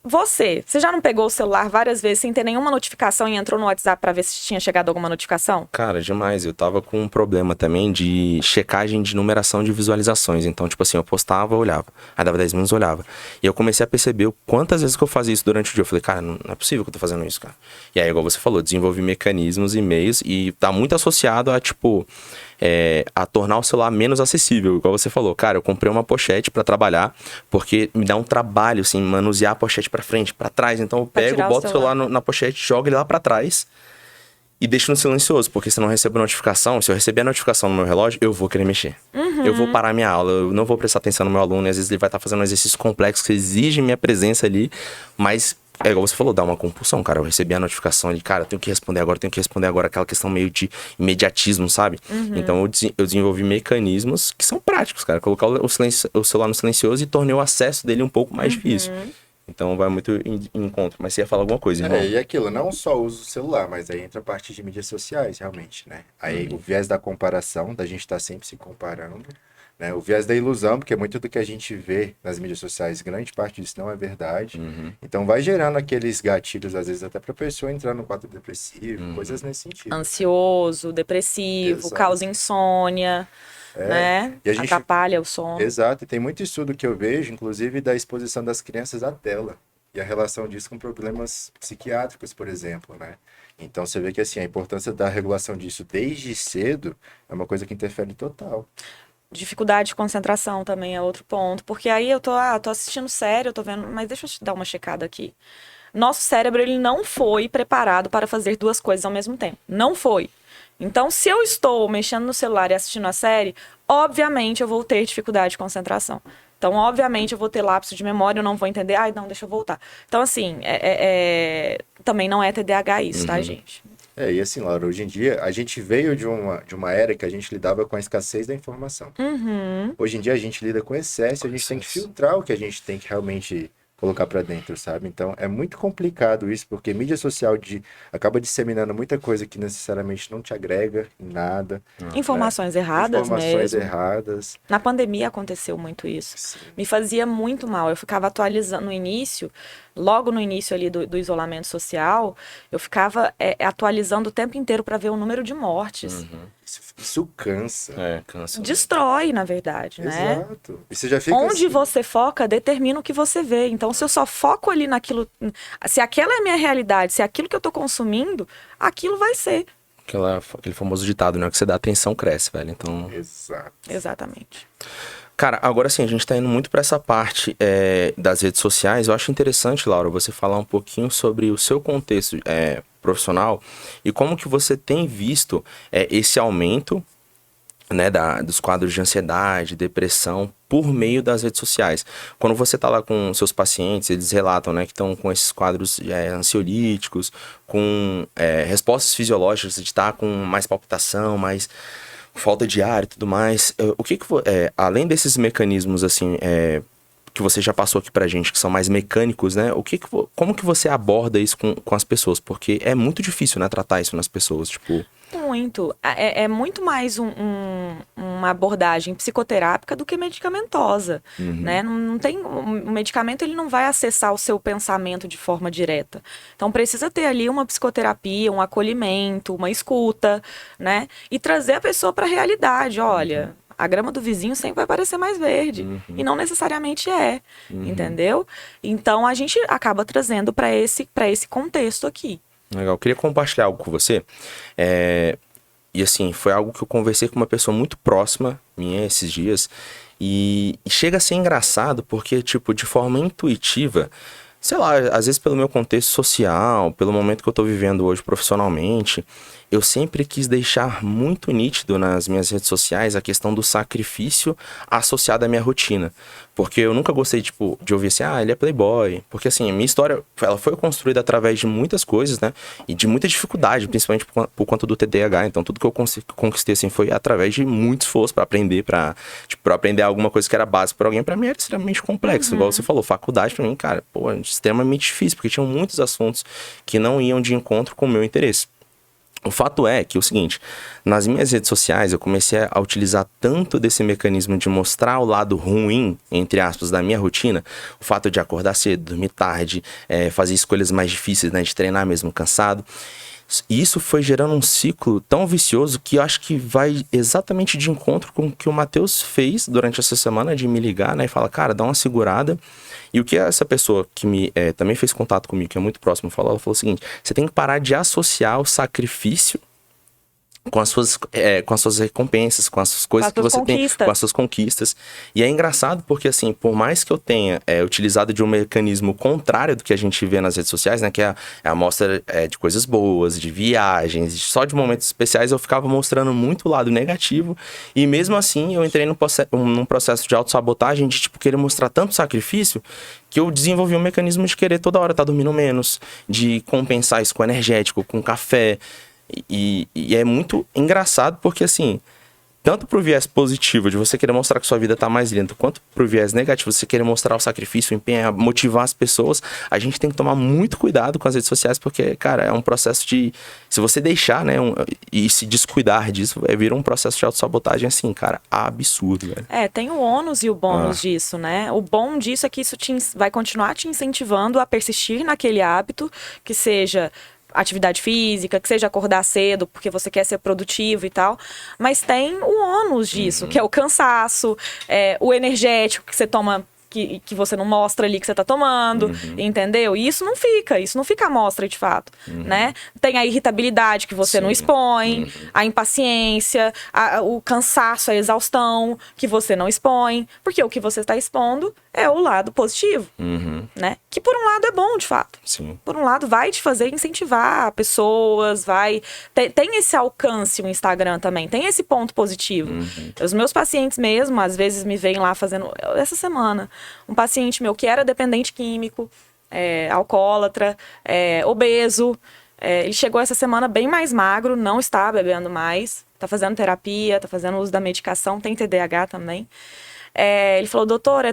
Você já não pegou o celular várias vezes sem ter nenhuma notificação e entrou no WhatsApp pra ver se tinha chegado alguma notificação? Cara, demais. Eu tava com um problema também de checagem de numeração de visualizações. Então, tipo assim, eu postava, olhava. Aí dava 10 minutos, olhava. E eu comecei a perceber quantas vezes que eu fazia isso durante o dia. Eu falei, cara, não é possível que eu tô fazendo isso, cara. E aí, igual você falou, desenvolvi mecanismos e meios e tá muito associado a, tipo... a tornar o celular menos acessível, igual você falou. Cara, eu comprei uma pochete pra trabalhar, porque me dá um trabalho, assim, manusear a pochete pra frente, pra trás. Então eu pego, boto o celular na pochete, jogo ele lá pra trás e deixo no silencioso, porque se eu não recebo notificação, se eu receber a notificação no meu relógio, eu vou querer mexer. Eu vou parar minha aula, eu não vou prestar atenção no meu aluno, e às vezes ele vai estar fazendo um exercício complexo que exige minha presença ali, mas... é igual você falou, dá uma compulsão, cara. Eu recebi a notificação ali, cara, eu tenho que responder agora, aquela questão meio de imediatismo, sabe? Então eu desenvolvi mecanismos que são práticos, cara. Colocar o celular no silencioso e tornei o acesso dele um pouco mais difícil. Então vai muito em encontro. Mas você ia falar alguma coisa, irmão? E aquilo, não só uso o celular, mas aí entra a parte de mídias sociais, realmente, né? Aí o viés da comparação, da gente estar sempre se comparando, né? O viés da ilusão, porque muito do que a gente vê nas mídias sociais, grande parte disso não é verdade. Então vai gerando aqueles gatilhos, às vezes até pra pessoa entrar no quadro depressivo, coisas nesse sentido. Ansioso, depressivo, Exato. causa insônia, né? E a gente... Atrapalha o sono. Exato, e tem muito estudo que eu vejo, inclusive da exposição das crianças à tela. E a relação disso com problemas psiquiátricos, por exemplo, né? Então você vê que assim, a importância da regulação disso desde cedo é uma coisa que interfere total. Dificuldade de concentração também é outro ponto. Porque aí eu tô assistindo série, eu tô vendo, mas deixa eu te dar uma checada aqui. Nosso cérebro, ele não foi preparado para fazer duas coisas ao mesmo tempo. Não foi. Então, se eu estou mexendo no celular e assistindo a série, obviamente eu vou ter dificuldade de concentração. Então, obviamente, eu vou ter lapso de memória, eu não vou entender. Ai, não, deixa eu voltar. Então, assim, também não é TDAH isso, tá, gente? E assim, Laura, hoje em dia, a gente veio de uma era que a gente lidava com a escassez da informação. Hoje em dia, a gente lida com excesso, a gente tem que filtrar o que a gente tem que realmente colocar pra dentro, sabe? Então, é muito complicado isso, porque mídia social acaba disseminando muita coisa que necessariamente não te agrega em nada. Informações erradas Informações mesmo. erradas. Na pandemia aconteceu muito isso. Sim. Me fazia muito mal. Eu ficava atualizando no início, logo no início ali do isolamento social, eu ficava atualizando o tempo inteiro para ver o número de mortes. Isso cansa. Cansa. Destrói, na verdade, né? Exato. E você já fica Onde assim, você foca determina o que você vê. Então, se eu só foco ali naquilo, se aquela é a minha realidade, se é aquilo que eu tô consumindo, aquilo vai ser. Aquele famoso ditado, né? Que você dá atenção, cresce, velho. Então... Exato. Exatamente. Cara, agora sim, a gente tá indo muito pra essa parte das redes sociais. Eu acho interessante, Laura, você falar um pouquinho sobre o seu contexto profissional e como que você tem visto esse aumento, né, dos quadros de ansiedade, depressão, por meio das redes sociais. Quando você tá lá com seus pacientes, eles relatam, né, que estão com esses quadros ansiolíticos, com respostas fisiológicas, de estar com mais palpitação, mais falta de ar e tudo mais. O que além desses mecanismos, assim, que você já passou aqui pra gente, que são mais mecânicos, né? Como que você aborda isso com as pessoas? Porque é muito difícil, né, tratar isso nas pessoas, tipo... Muito. É muito mais uma abordagem psicoterápica do que medicamentosa, né? Não tem, o medicamento ele não vai acessar o seu pensamento de forma direta. Então precisa ter ali uma psicoterapia, um acolhimento, uma escuta, né? E trazer a pessoa para a realidade. Olha, a grama do vizinho sempre vai parecer mais verde. E não necessariamente entendeu? Então a gente acaba trazendo para esse contexto aqui. Legal, eu queria compartilhar algo com você. E assim, foi algo que eu conversei com uma pessoa muito próxima minha esses dias. E chega a ser engraçado porque, tipo, de forma intuitiva, sei lá, às vezes pelo meu contexto social, pelo momento que eu tô vivendo hoje profissionalmente, eu sempre quis deixar muito nítido nas minhas redes sociais a questão do sacrifício associado à minha rotina. Porque eu nunca gostei, tipo, de ouvir assim, ele é playboy. Porque, assim, a minha história, ela foi construída através de muitas coisas, né? E de muita dificuldade, principalmente por conta do TDAH. Então, tudo que eu conquistei, assim, foi através de muito esforço pra aprender, pra aprender alguma coisa que era básica pra alguém. Pra mim, era extremamente complexo. Igual você falou, faculdade pra mim, cara, extremamente difícil. Porque tinham muitos assuntos que não iam de encontro com o meu interesse. O fato é que é o seguinte, nas minhas redes sociais eu comecei a utilizar tanto desse mecanismo de mostrar o lado ruim, entre aspas, da minha rotina, o fato de acordar cedo, dormir tarde, fazer escolhas mais difíceis, né, de treinar mesmo cansado. E isso foi gerando um ciclo tão vicioso que eu acho que vai exatamente de encontro com o que o Matheus fez durante essa semana, de me ligar, né, e falar, cara, dá uma segurada. E o que essa pessoa que também fez contato comigo, que é muito próximo, falou, ela falou o seguinte, você tem que parar de associar o sacrifício com as suas recompensas, com as suas coisas que você tem, com as suas conquistas. E é engraçado porque, assim, por mais que eu tenha utilizado de um mecanismo contrário do que a gente vê nas redes sociais, né, que é a mostra de coisas boas, de viagens, só de momentos especiais, eu ficava mostrando muito o lado negativo. E mesmo assim, eu entrei num processo de autossabotagem, de, tipo, querer mostrar tanto sacrifício, que eu desenvolvi um mecanismo de querer toda hora estar dormindo menos, de compensar isso com energético, com café. E é muito engraçado porque, assim, tanto pro viés positivo, de você querer mostrar que sua vida tá mais linda, quanto pro viés negativo, você querer mostrar o sacrifício, o empenho, motivar as pessoas, a gente tem que tomar muito cuidado com as redes sociais, porque, cara, é um processo de... Se você deixar, né, e se descuidar disso, vira um processo de autossabotagem, assim, cara, absurdo, velho. Tem o ônus e o bônus disso, né? O bom disso é que isso vai continuar te incentivando a persistir naquele hábito, que seja atividade física, que seja acordar cedo porque você quer ser produtivo e tal, mas tem o ônus disso, que é o cansaço, o energético que você toma, que você não mostra ali que você tá tomando, entendeu? E isso não fica à mostra de fato, né? Tem a irritabilidade que você não expõe, a impaciência, o cansaço, a exaustão que você não expõe, porque o que você está expondo é o lado positivo, né? Que por um lado é bom, de fato. Sim. Por um lado vai te fazer incentivar pessoas, tem esse alcance o Instagram também, tem esse ponto positivo. Os meus pacientes mesmo, às vezes me veem lá fazendo... Essa semana, um paciente meu que era dependente químico, alcoólatra, obeso, ele chegou essa semana bem mais magro, não está bebendo mais, tá fazendo terapia, tá fazendo uso da medicação, tem TDAH também. Ele falou, doutor,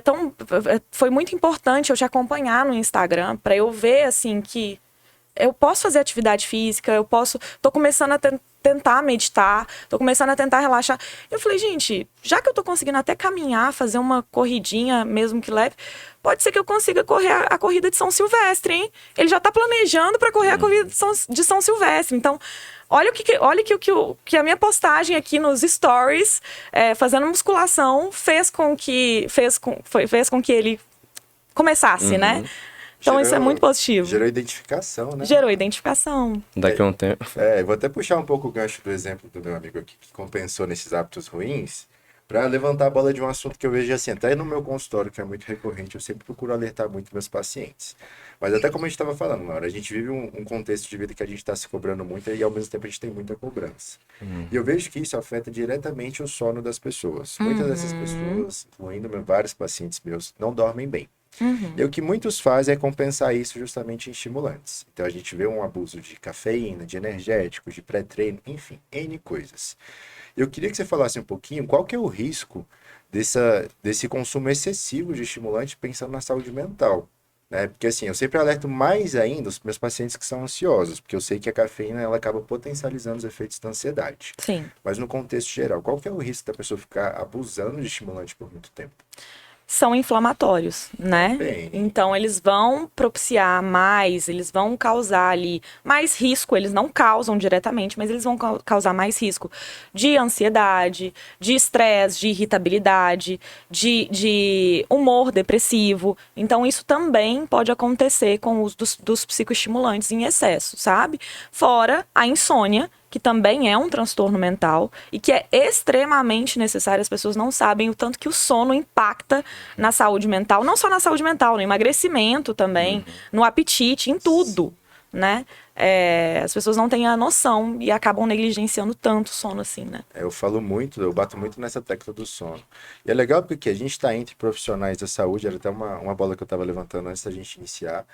foi muito importante eu te acompanhar no Instagram para eu ver, assim, que eu posso fazer atividade física, tô começando a tentar meditar, tô começando a tentar relaxar. Eu falei, gente, já que eu tô conseguindo até caminhar, fazer uma corridinha, mesmo que leve, pode ser que eu consiga correr a corrida de São Silvestre, hein? Ele já tá planejando para correr a corrida de São Silvestre, então... Olha que a minha postagem aqui nos stories, fazendo musculação, fez com que ele começasse, né? Então isso é muito positivo. Gerou identificação, né? Gerou identificação. Daqui a um tempo. Vou até puxar um pouco o gancho do exemplo do meu amigo aqui, que compensou nesses hábitos ruins, para levantar a bola de um assunto que eu vejo assim, até no meu consultório, que é muito recorrente, eu sempre procuro alertar muito meus pacientes. Mas até como a gente estava falando, Laura, a gente vive um contexto de vida que a gente está se cobrando muito e ao mesmo tempo a gente tem muita cobrança. E eu vejo que isso afeta diretamente o sono das pessoas. Muitas dessas pessoas, incluindo vários pacientes meus, não dormem bem. E o que muitos fazem é compensar isso justamente em estimulantes. Então a gente vê um abuso de cafeína, de energéticos, de pré-treino, enfim, N coisas. Eu queria que você falasse um pouquinho qual que é o risco desse consumo excessivo de estimulante pensando na saúde mental. Né? Porque assim, eu sempre alerto mais ainda os meus pacientes que são ansiosos, porque eu sei que a cafeína ela acaba potencializando os efeitos da ansiedade. Sim. Mas no contexto geral, qual que é o risco da pessoa ficar abusando de estimulante por muito tempo? São inflamatórios, né? Bem. Então, eles vão propiciar mais, eles vão causar ali mais risco, eles não causam diretamente, mas eles vão causar mais risco de ansiedade, de estresse, de irritabilidade, de humor depressivo. Então, isso também pode acontecer com o uso dos psicoestimulantes em excesso, sabe? Fora a insônia, que também é um transtorno mental e que é extremamente necessário. As pessoas não sabem o tanto que o sono impacta na saúde mental, não só na saúde mental, no emagrecimento também, no apetite, em tudo, né? As pessoas não têm a noção e acabam negligenciando tanto o sono assim, né? Eu bato muito nessa tecla do sono. E é legal porque a gente está entre profissionais da saúde, era até uma bola que eu estava levantando antes da gente iniciar.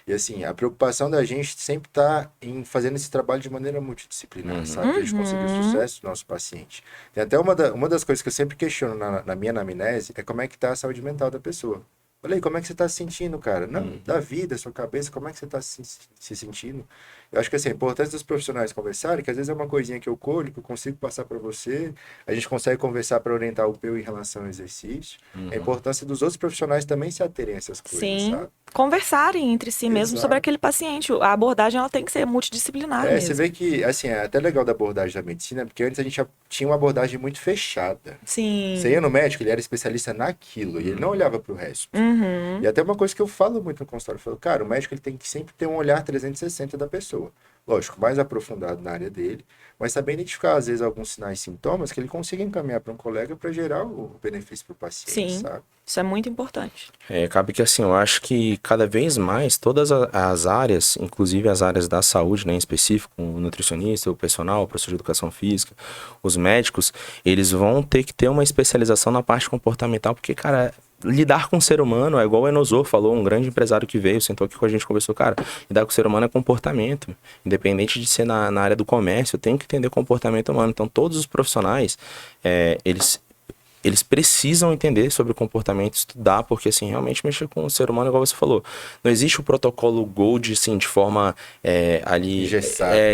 E assim, a preocupação da gente sempre está em fazendo esse trabalho de maneira multidisciplinar, sabe? Pra gente conseguir o sucesso do nosso paciente. Tem até uma das coisas que eu sempre questiono na minha anamnese é como é que está a saúde mental da pessoa. Falei, como é que você está se sentindo, cara? Não, da vida, sua cabeça, como é que você está se sentindo? Eu acho que assim, a importância dos profissionais conversarem, que às vezes é uma coisinha que eu colho, que eu consigo passar para você, a gente consegue conversar para orientar o PEU em relação ao exercício. A importância dos outros profissionais também se aterem a essas coisas, Sim, sabe? conversarem entre si mesmo Exato. sobre aquele paciente. A abordagem ela tem que ser multidisciplinar mesmo. Você vê que, assim, é até legal da abordagem da medicina, porque antes a gente tinha uma abordagem muito fechada. Sim. Você ia no médico, ele era especialista naquilo, e ele não olhava para o resto. E até uma coisa que eu falo muito no consultório, eu falo, cara, o médico ele tem que sempre ter um olhar 360 da pessoa. lógico, mais aprofundado na área dele, mas saber identificar, às vezes, alguns sinais e sintomas que ele consiga encaminhar para um colega para gerar o benefício para o paciente, Sim, sabe? isso é muito importante. Cabe que assim, eu acho que cada vez mais todas as áreas, inclusive as áreas da saúde, né, em específico, o nutricionista, o personal, o professor de educação física, os médicos, eles vão ter que ter uma especialização na parte comportamental, porque, cara, lidar com o ser humano é igual o Enosor falou, um grande empresário que veio, sentou aqui com a gente, conversou, cara, lidar com o ser humano é comportamento, independente de ser na área do comércio, eu tenho que entender comportamento humano. Então, todos os profissionais, eles precisam entender sobre o comportamento, estudar, porque, assim, realmente mexer com o ser humano, igual você falou. Não existe o protocolo GOLD, assim, de forma ali...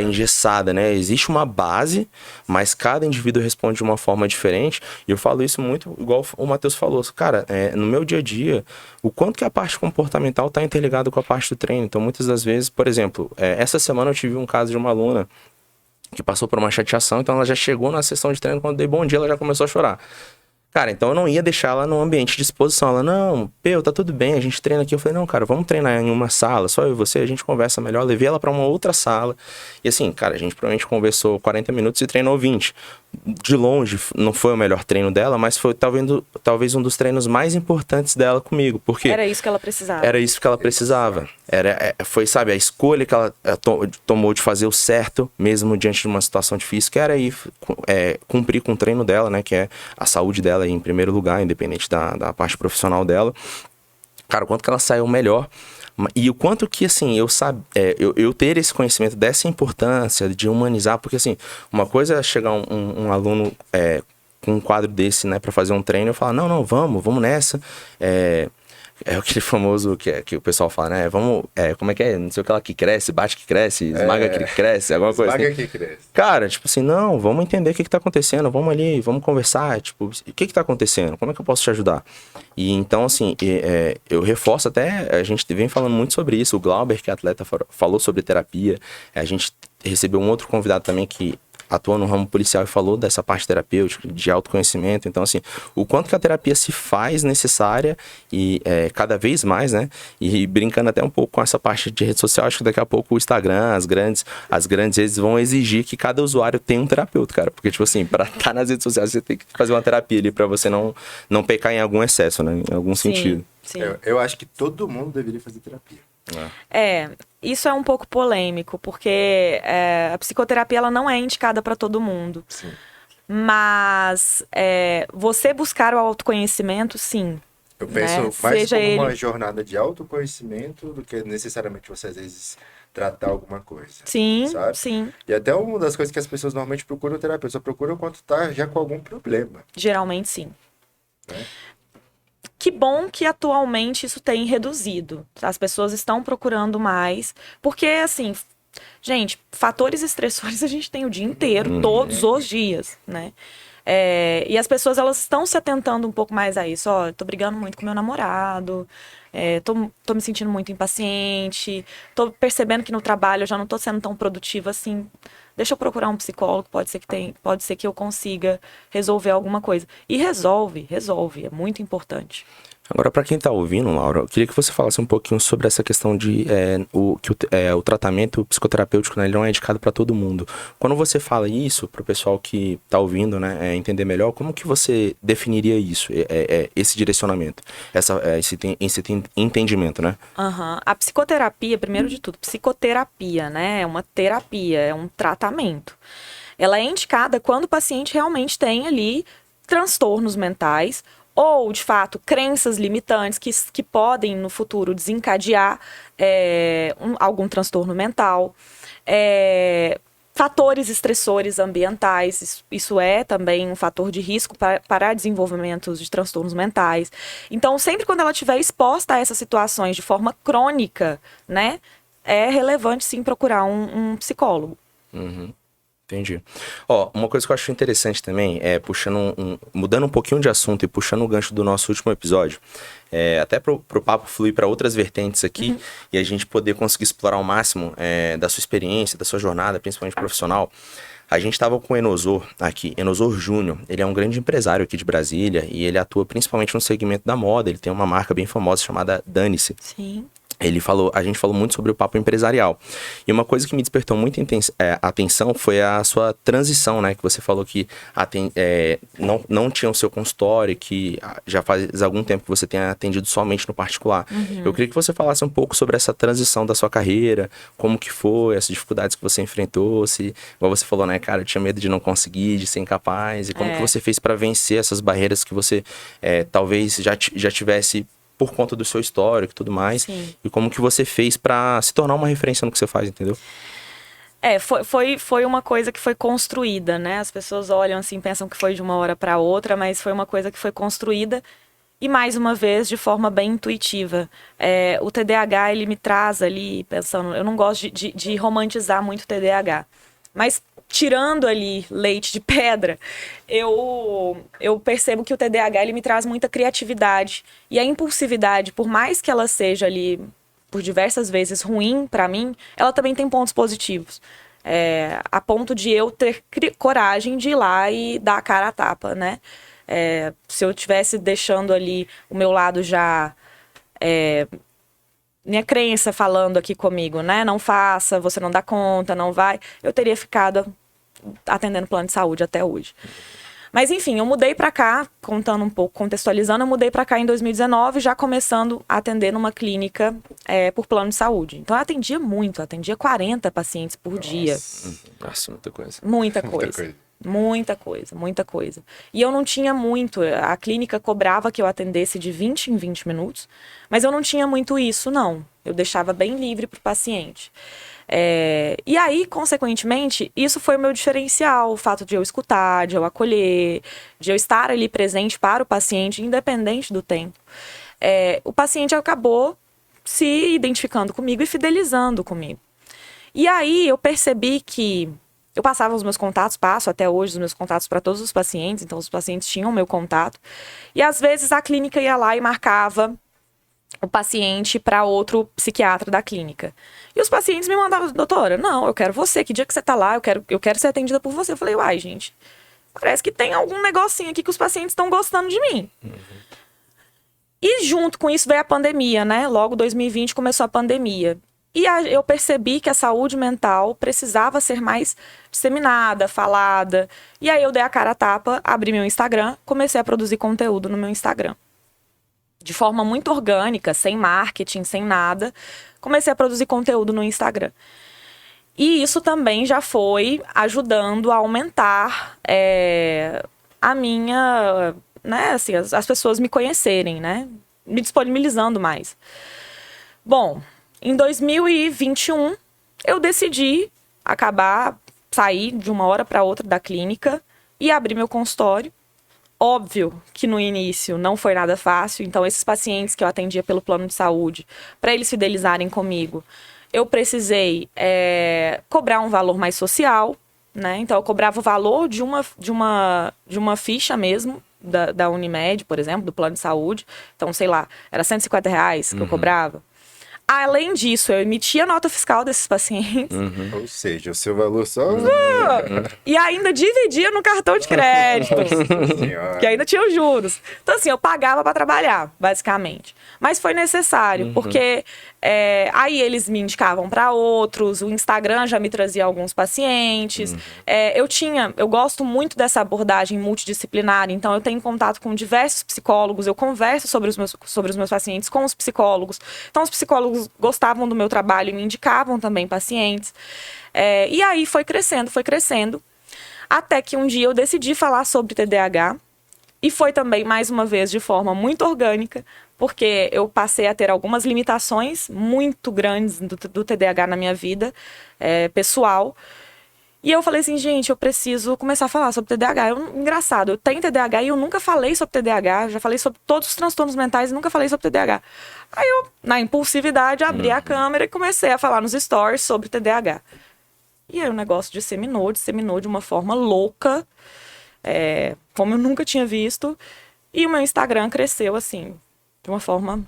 engessada, né? Existe uma base, mas cada indivíduo responde de uma forma diferente. E eu falo isso muito, igual o Matheus falou. Cara, no meu dia a dia, o quanto que a parte comportamental está interligada com a parte do treino. Então, muitas das vezes, por exemplo, essa semana eu tive um caso de uma aluna que passou por uma chateação, então ela já chegou na sessão de treino, quando dei bom dia, ela já começou a chorar. Cara, então eu não ia deixar ela num ambiente de exposição. Ela, não, tá tudo bem, a gente treina aqui. Eu falei, não, cara, vamos treinar em uma sala, só eu e você, a gente conversa melhor. Eu levei ela pra uma outra sala. E assim, cara, a gente provavelmente conversou 40 minutos e treinou 20. De longe, não foi o melhor treino dela, mas foi talvez um dos treinos mais importantes dela comigo. Porque Era isso que ela precisava. Era isso que ela precisava. Foi, sabe, a escolha que ela tomou de fazer o certo, mesmo diante de uma situação difícil, que era ir cumprir com o treino dela, né? Que é a saúde dela em primeiro lugar, independente da parte profissional dela. Cara, o quanto que ela saiu melhor. E o quanto que, assim, eu ter esse conhecimento dessa importância de humanizar, porque, assim, uma coisa é chegar um aluno com um quadro desse, né, pra fazer um treino, eu falo, não, vamos nessa, é aquele famoso que o pessoal fala, né? Como é que é? Não sei o que lá que cresce, bate que cresce, esmaga que cresce, alguma coisa assim. Esmaga que cresce. Cara, tipo assim, não, vamos entender o que tá acontecendo, vamos ali, vamos conversar, tipo, o que tá acontecendo? Como é que eu posso te ajudar? E então, assim, eu reforço até, a gente vem falando muito sobre isso, o Glauber, que é atleta, falou sobre terapia, a gente recebeu um outro convidado também que atua no ramo policial e falou dessa parte terapêutica, de autoconhecimento. Então, assim, o quanto que a terapia se faz necessária e cada vez mais, né? E brincando até um pouco com essa parte de rede social, acho que daqui a pouco o Instagram, as grandes redes vão exigir que cada usuário tenha um terapeuta, cara. Porque, tipo assim, pra estar nas redes sociais, você tem que fazer uma terapia ali pra você não pecar em algum excesso, né? Em algum sentido. Sim. Eu acho que todo mundo deveria fazer terapia. Isso é um pouco polêmico, porque a psicoterapia ela não é indicada para todo mundo. Sim. Mas você buscar o autoconhecimento, sim. Eu penso mais Seja como uma ele... jornada de autoconhecimento do que necessariamente você, às vezes, tratar alguma coisa. Sim, sabe? sim. E até uma das coisas que as pessoas normalmente procuram terapia, só procuram quando tá já com algum problema. Geralmente, sim. Né? Que bom que atualmente isso tem reduzido. As pessoas estão procurando mais. Porque, assim, gente, fatores estressores a gente tem o dia inteiro, todos os dias, né? E as pessoas, elas estão se atentando um pouco mais a isso. Ó, eu tô brigando muito com meu namorado, tô me sentindo muito impaciente, tô percebendo que no trabalho eu já não tô sendo tão produtiva assim. Deixa eu procurar um psicólogo, pode ser que eu consiga resolver alguma coisa. E resolve, é muito importante. Agora, para quem tá ouvindo, Laura, eu queria que você falasse um pouquinho sobre essa questão de o tratamento psicoterapêutico, né, ele não é indicado para todo mundo. Quando você fala isso, para o pessoal que tá ouvindo, né, entender melhor, como que você definiria isso, esse direcionamento, esse entendimento, né? A psicoterapia, primeiro de tudo, psicoterapia, né, é uma terapia, é um tratamento. Ela é indicada quando o paciente realmente tem ali transtornos mentais ou, de fato, crenças limitantes que podem, no futuro, desencadear algum transtorno mental. Fatores estressores ambientais, isso é também um fator de risco para desenvolvimento de transtornos mentais. Então, sempre quando ela estiver exposta a essas situações de forma crônica, né, é relevante, sim, procurar um psicólogo. Entendi. Ó, uma coisa que eu acho interessante também é mudando um pouquinho de assunto e puxando o gancho do nosso último episódio, até pro papo fluir para outras vertentes aqui e a gente poder conseguir explorar ao máximo da sua experiência, da sua jornada, principalmente profissional. A gente estava com o Enosor aqui, Enosor Júnior. Ele é um grande empresário aqui de Brasília e ele atua principalmente no segmento da moda. Ele tem uma marca bem famosa chamada Dane-se. Sim. a gente falou muito sobre o papo empresarial. E uma coisa que me despertou muita atenção foi a sua transição, né? Que você falou que não tinha o seu consultório, que já faz algum tempo que você tem atendido somente no particular. Eu queria que você falasse um pouco sobre essa transição da sua carreira, como que foi, as dificuldades que você enfrentou, se, igual você falou, né, cara, eu tinha medo de não conseguir, de ser incapaz, e como que você fez para vencer essas barreiras que você talvez já tivesse por conta do seu histórico e tudo mais. Sim. E como que você fez pra se tornar uma referência no que você faz, entendeu? Foi uma coisa que foi construída, né? As pessoas olham assim, pensam que foi de uma hora para outra, mas foi uma coisa que foi construída e, mais uma vez, de forma bem intuitiva. O TDAH, ele me traz ali, pensando... Eu não gosto de romantizar muito o TDAH, mas tirando ali leite de pedra, eu percebo que o TDAH ele me traz muita criatividade. E a impulsividade, por mais que ela seja ali, por diversas vezes, ruim pra mim, ela também tem pontos positivos. A ponto de eu ter coragem de ir lá e dar a cara a tapa, né? Se eu estivesse deixando ali o meu lado já... minha crença falando aqui comigo, né? Não faça, você não dá conta, não vai. Eu teria ficado atendendo plano de saúde até hoje. Mas enfim, eu mudei pra cá, contando um pouco, contextualizando, eu mudei pra cá em 2019, já começando a atender numa clínica por plano de saúde. Então eu atendia 40 pacientes por dia. Nossa, muita coisa. Muita coisa. E eu não tinha muito, a clínica cobrava que eu atendesse de 20 em 20 minutos, mas eu não tinha muito isso, não. Eu deixava bem livre pro paciente. E aí, consequentemente, isso foi o meu diferencial, o fato de eu escutar, de eu acolher, de eu estar ali presente para o paciente, independente do tempo. O paciente acabou se identificando comigo e fidelizando comigo. E aí eu percebi que eu passava os meus contatos, passo até hoje os meus contatos para todos os pacientes, então os pacientes tinham o meu contato. E às vezes a clínica ia lá e marcava o paciente para outro psiquiatra da clínica. E os pacientes me mandavam, doutora, não, eu quero você, que dia que você tá lá, eu quero ser atendida por você. Eu falei, uai, gente, parece que tem algum negocinho aqui que os pacientes estão gostando de mim. E junto com isso veio a pandemia, né? Logo 2020 começou a pandemia. E eu percebi que a saúde mental precisava ser mais disseminada, falada. E aí eu dei a cara a tapa, abri meu Instagram, comecei a produzir conteúdo no meu Instagram. De forma muito orgânica, sem marketing, sem nada, comecei a produzir conteúdo no Instagram. E isso também já foi ajudando a aumentar a minha... né, assim, as pessoas me conhecerem, né? Me disponibilizando mais. Bom, em 2021, eu decidi sair de uma hora para outra da clínica e abrir meu consultório. Óbvio que no início não foi nada fácil, então esses pacientes que eu atendia pelo plano de saúde, para eles fidelizarem comigo, eu precisei cobrar um valor mais social, né? Então eu cobrava o valor de uma ficha mesmo, da Unimed, por exemplo, do plano de saúde. Então, sei lá, era R$150 que eu cobrava. Além disso, eu emitia nota fiscal desses pacientes. Ou seja, o seu valor só... E ainda dividia no cartão de crédito. Que ainda tinha os juros. Então, assim, eu pagava para trabalhar, basicamente. Mas foi necessário, porque aí eles me indicavam para outros, o Instagram já me trazia alguns pacientes. Eu gosto muito dessa abordagem multidisciplinar, então eu tenho contato com diversos psicólogos, eu converso sobre os meus pacientes com os psicólogos. Então, os psicólogos gostavam do meu trabalho e me indicavam também pacientes. E aí foi crescendo, até que um dia eu decidi falar sobre TDAH, e foi também, mais uma vez, de forma muito orgânica, porque eu passei a ter algumas limitações muito grandes do TDAH na minha vida pessoal. E eu falei assim, gente, eu preciso começar a falar sobre TDAH. Engraçado, eu tenho TDAH e eu nunca falei sobre TDAH, já falei sobre todos os transtornos mentais e nunca falei sobre TDAH. Aí eu, na impulsividade, abri a câmera e comecei a falar nos stories sobre TDAH. E aí o negócio disseminou de uma forma louca, como eu nunca tinha visto. E o meu Instagram cresceu, assim, de uma forma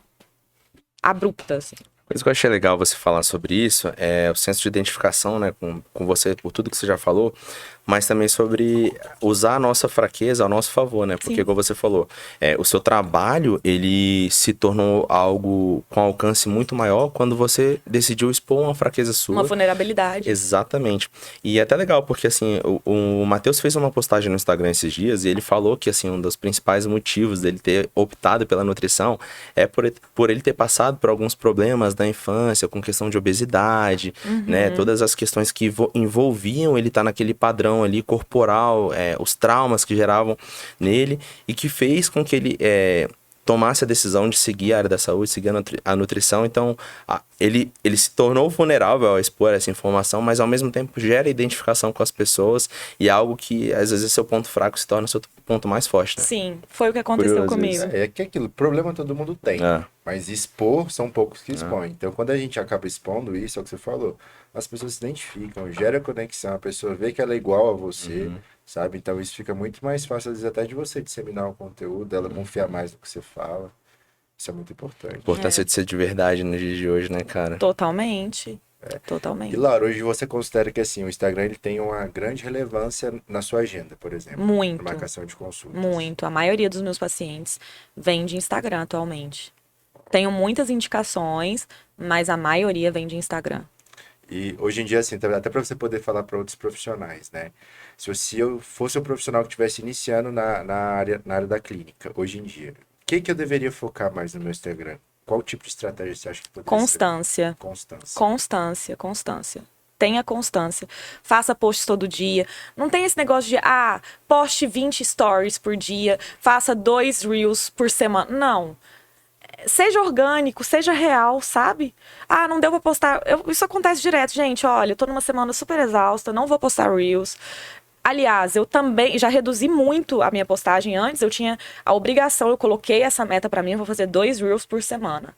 abrupta, assim. Coisa que eu achei legal você falar sobre isso é o senso de identificação, né, com você, por tudo que você já falou, mas também sobre usar a nossa fraqueza ao nosso favor, né? Porque, Sim. como você falou, o seu trabalho, ele se tornou algo com alcance muito maior quando você decidiu expor uma fraqueza sua. Uma vulnerabilidade. Exatamente. E é até legal, porque, assim, o Matheus fez uma postagem no Instagram esses dias e ele falou que, assim, um dos principais motivos dele ter optado pela nutrição é por ele ter passado por alguns problemas da infância, com questão de obesidade, né? Todas as questões que envolviam ele estar naquele padrão ali corporal, os traumas que geravam nele e que fez com que ele tomasse a decisão de seguir a área da saúde, seguir a nutrição. Então, ele se tornou vulnerável ao expor essa informação, mas ao mesmo tempo gera identificação com as pessoas e é algo que às vezes seu ponto fraco se torna seu ponto mais forte, né? Sim, foi o que aconteceu Curioso comigo. É que aquilo, problema todo mundo tem, mas expor são poucos que expõem. Então, quando a gente acaba expondo isso, é o que você falou, as pessoas se identificam, gera conexão, a pessoa vê que ela é igual a você, sabe? Então, isso fica muito mais fácil, às vezes, até de você disseminar o conteúdo, ela confiar mais no que você fala. Isso é muito importante. A importância de ser de verdade nos dias de hoje, né, cara? Totalmente. E, Totalmente. Laura, hoje você considera que, assim, o Instagram ele tem uma grande relevância na sua agenda, por exemplo? Muito. Na marcação de consultas. Muito. A maioria dos meus pacientes vem de Instagram atualmente. Tenho muitas indicações, mas a maioria vem de Instagram. E hoje em dia, assim, até para você poder falar para outros profissionais, né? Se eu fosse um profissional que estivesse iniciando na área da clínica, hoje em dia, o que eu deveria focar mais no meu Instagram? Qual tipo de estratégia você acha que poderia Constância. ser? Constância. Constância, constância. Tenha constância. Faça posts todo dia. Não tem esse negócio de, poste 20 stories por dia, faça 2 reels por semana. Não. Seja orgânico, seja real, sabe? Não deu pra postar. Isso acontece direto, gente. Olha, eu tô numa semana super exausta, não vou postar reels. Aliás, eu também já reduzi muito a minha postagem antes. Eu tinha a obrigação, eu coloquei essa meta pra mim, eu vou fazer 2 reels por semana.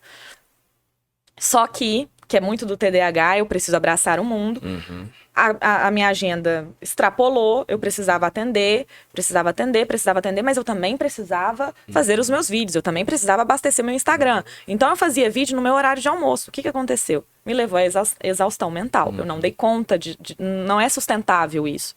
Só que é muito do TDAH, eu preciso abraçar o mundo. A minha agenda extrapolou, eu precisava atender, mas eu também precisava fazer os meus vídeos, eu também precisava abastecer meu Instagram. Então eu fazia vídeo no meu horário de almoço. O que aconteceu? Me levou à exaustão mental. Eu não dei conta não é sustentável isso.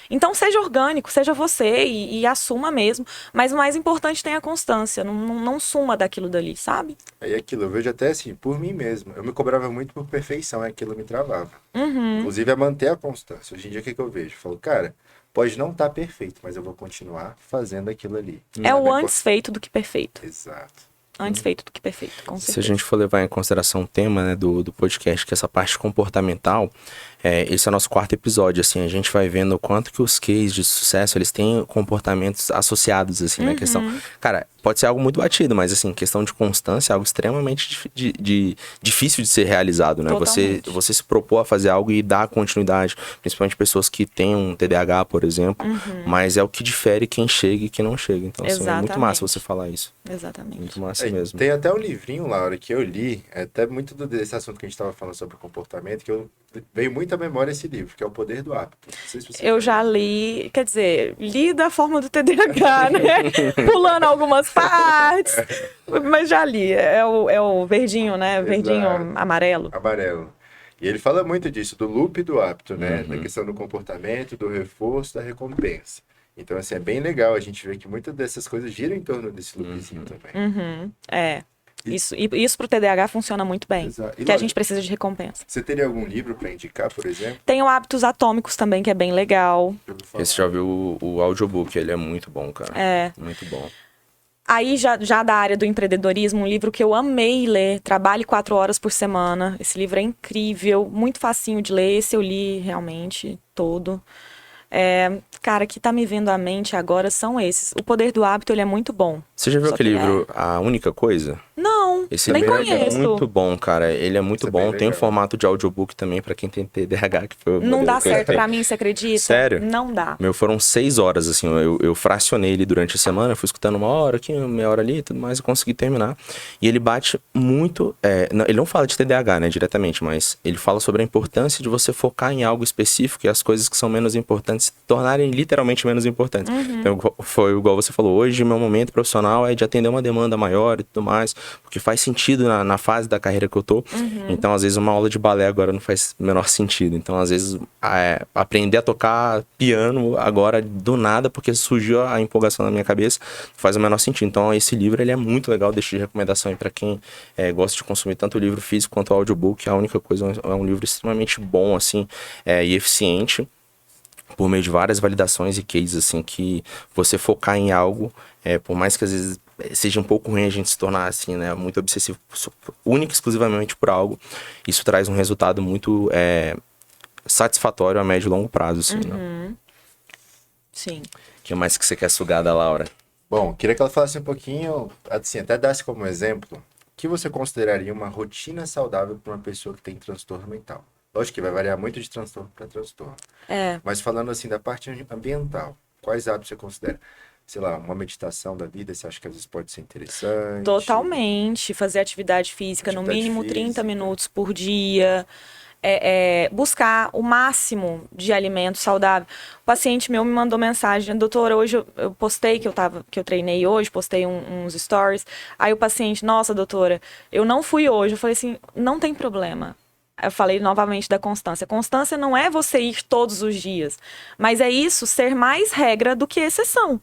Então seja orgânico, seja você e assuma mesmo. Mas o mais importante, tenha constância. Não suma daquilo dali, sabe? Aí aquilo, eu vejo até assim, por mim mesmo. Eu me cobrava muito por perfeição, e aquilo me travava. Inclusive a manter a constância. Hoje em dia, o que eu vejo? Eu falo, cara, pode não estar perfeito, mas eu vou continuar fazendo aquilo ali. É o antes feito do que perfeito. Exato. Antes feito do que perfeito, com certeza. Se a gente for levar em consideração o tema, né, do podcast, que é essa parte comportamental, esse é o nosso 4º episódio, assim, a gente vai vendo o quanto que os cases de sucesso, eles têm comportamentos associados, assim, né, questão, cara, pode ser algo muito batido, mas, assim, questão de constância é algo extremamente difícil de ser realizado, né, você se propor a fazer algo e dar continuidade, principalmente pessoas que têm um TDAH, por exemplo, mas é o que difere quem chega e quem não chega, então, assim, é muito massa você falar isso. Exatamente. Muito massa mesmo. Tem até um livrinho, Laura, que eu li, até muito desse assunto que a gente estava falando sobre comportamento, que veio muito à memória esse livro, que é O Poder do Hábito. Não sei se você já li, quer dizer, li da forma do TDAH, né? Pulando algumas partes, mas já li. É o verdinho, né? Exato. Verdinho amarelo. Amarelo. E ele fala muito disso, do loop do hábito, né? Da questão do comportamento, do reforço, da recompensa. Então, assim, é bem legal a gente ver que muitas dessas coisas giram em torno desse loopzinho também. Isso pro TDAH funciona muito bem. Exato. Que a gente precisa de recompensa. Você teria algum livro para indicar, por exemplo? Tem o Hábitos Atômicos também, que é bem legal. Esse já viu o audiobook, ele é muito bom, cara. Muito bom. Aí, já da área do empreendedorismo, um livro que eu amei ler, Trabalhe 4 horas por semana. Esse livro é incrível, muito facinho de ler. Esse eu li realmente todo. Cara, que tá me vendo à mente agora são esses. O Poder do Hábito, ele é muito bom. Você já viu aquele livro A Única Coisa? Não, Esse nem livro conheço. é muito bom, cara. Ele é muito Isso é bom. bem Tem um legal. formato de audiobook também pra quem tem TDAH, que foi o Não modelo dá que eu certo tenho. pra mim, você acredita? Sério? Não dá. Meu, foram 6 horas, assim, eu fracionei ele durante a semana, fui escutando 1 hora aqui, 1/2 hora ali e tudo mais, eu consegui terminar. E ele bate muito, ele não fala de TDAH, né, diretamente, mas ele fala sobre a importância de você focar em algo específico e as coisas que são menos importantes se tornarem literalmente menos importantes. Então, foi igual você falou, hoje meu momento profissional é de atender uma demanda maior e tudo mais, porque faz faz sentido na fase da carreira que eu tô. Então, às vezes, uma aula de balé agora não faz o menor sentido. Então, às vezes, aprender a tocar piano agora do nada, porque surgiu a empolgação na minha cabeça, faz o menor sentido. Então, esse livro, ele é muito legal, deixo de recomendação aí pra quem gosta de consumir tanto o livro físico quanto o audiobook. A única coisa, é um livro extremamente bom, assim, e eficiente, por meio de várias validações e cases, assim, que você focar em algo, por mais que às vezes seja um pouco ruim a gente se tornar, assim, né, muito obsessivo, único e exclusivamente por algo, isso traz um resultado muito satisfatório a médio e longo prazo, assim, né? Sim. O que mais que você quer sugar da Laura? Bom, queria que ela falasse um pouquinho, assim, até desse como exemplo, o que você consideraria uma rotina saudável para uma pessoa que tem transtorno mental? Lógico que vai variar muito de transtorno para transtorno. Mas falando assim da parte ambiental, quais hábitos você considera? Sei lá, uma meditação da vida, você acha que às vezes pode ser interessante? Totalmente. Fazer atividade física no mínimo 30 minutos por dia. Buscar o máximo de alimento saudável. O paciente meu me mandou mensagem: doutora, hoje eu postei que eu treinei hoje, postei uns stories. Aí o paciente: nossa, doutora, eu não fui hoje. Eu falei assim: não tem problema. Eu falei novamente da constância. Constância não é você ir todos os dias, mas é isso ser mais regra do que exceção.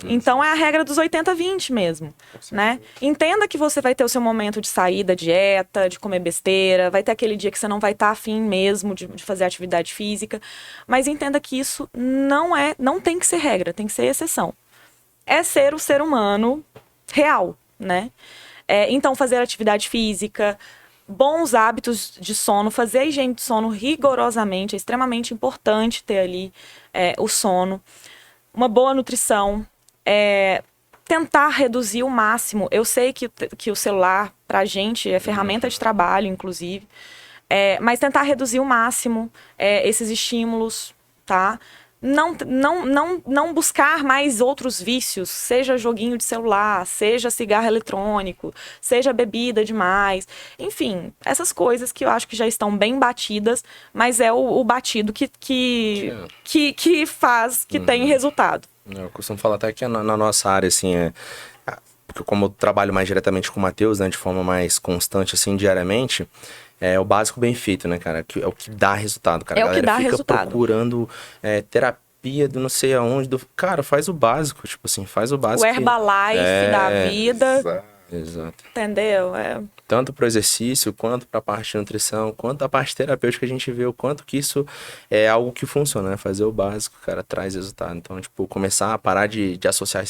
Então é a regra dos 80-20 mesmo, né? Entenda que você vai ter o seu momento de sair da dieta, de comer besteira, vai ter aquele dia que você não vai estar afim mesmo de fazer atividade física, mas entenda que isso não tem que ser regra, tem que ser exceção. É ser o ser humano real, né? Então fazer atividade física, bons hábitos de sono, fazer a higiene de sono rigorosamente, é extremamente importante ter ali o sono. Uma boa nutrição, tentar reduzir o máximo. Eu sei que o celular, pra gente, é ferramenta de trabalho, inclusive, mas tentar reduzir o máximo esses estímulos, tá? Não buscar mais outros vícios, seja joguinho de celular, seja cigarro eletrônico, seja bebida demais, enfim, essas coisas que eu acho que já estão bem batidas, mas é o batido que faz que tem resultado. Eu costumo falar até que na nossa área, assim, porque como eu trabalho mais diretamente com o Matheus, né, de forma mais constante, assim, diariamente, é o básico bem feito, né, cara? É o que dá resultado, cara. É a o que galera dá fica resultado. procurando terapia do não sei aonde. Cara, faz o básico, tipo assim, faz o básico. O Herbalife da vida, Exato. entendeu? Tanto para o exercício, quanto para a parte de nutrição, quanto a parte terapêutica, a gente vê o quanto que isso é algo que funciona, né? Fazer o básico, cara, traz resultado. Então, tipo, começar a parar de associar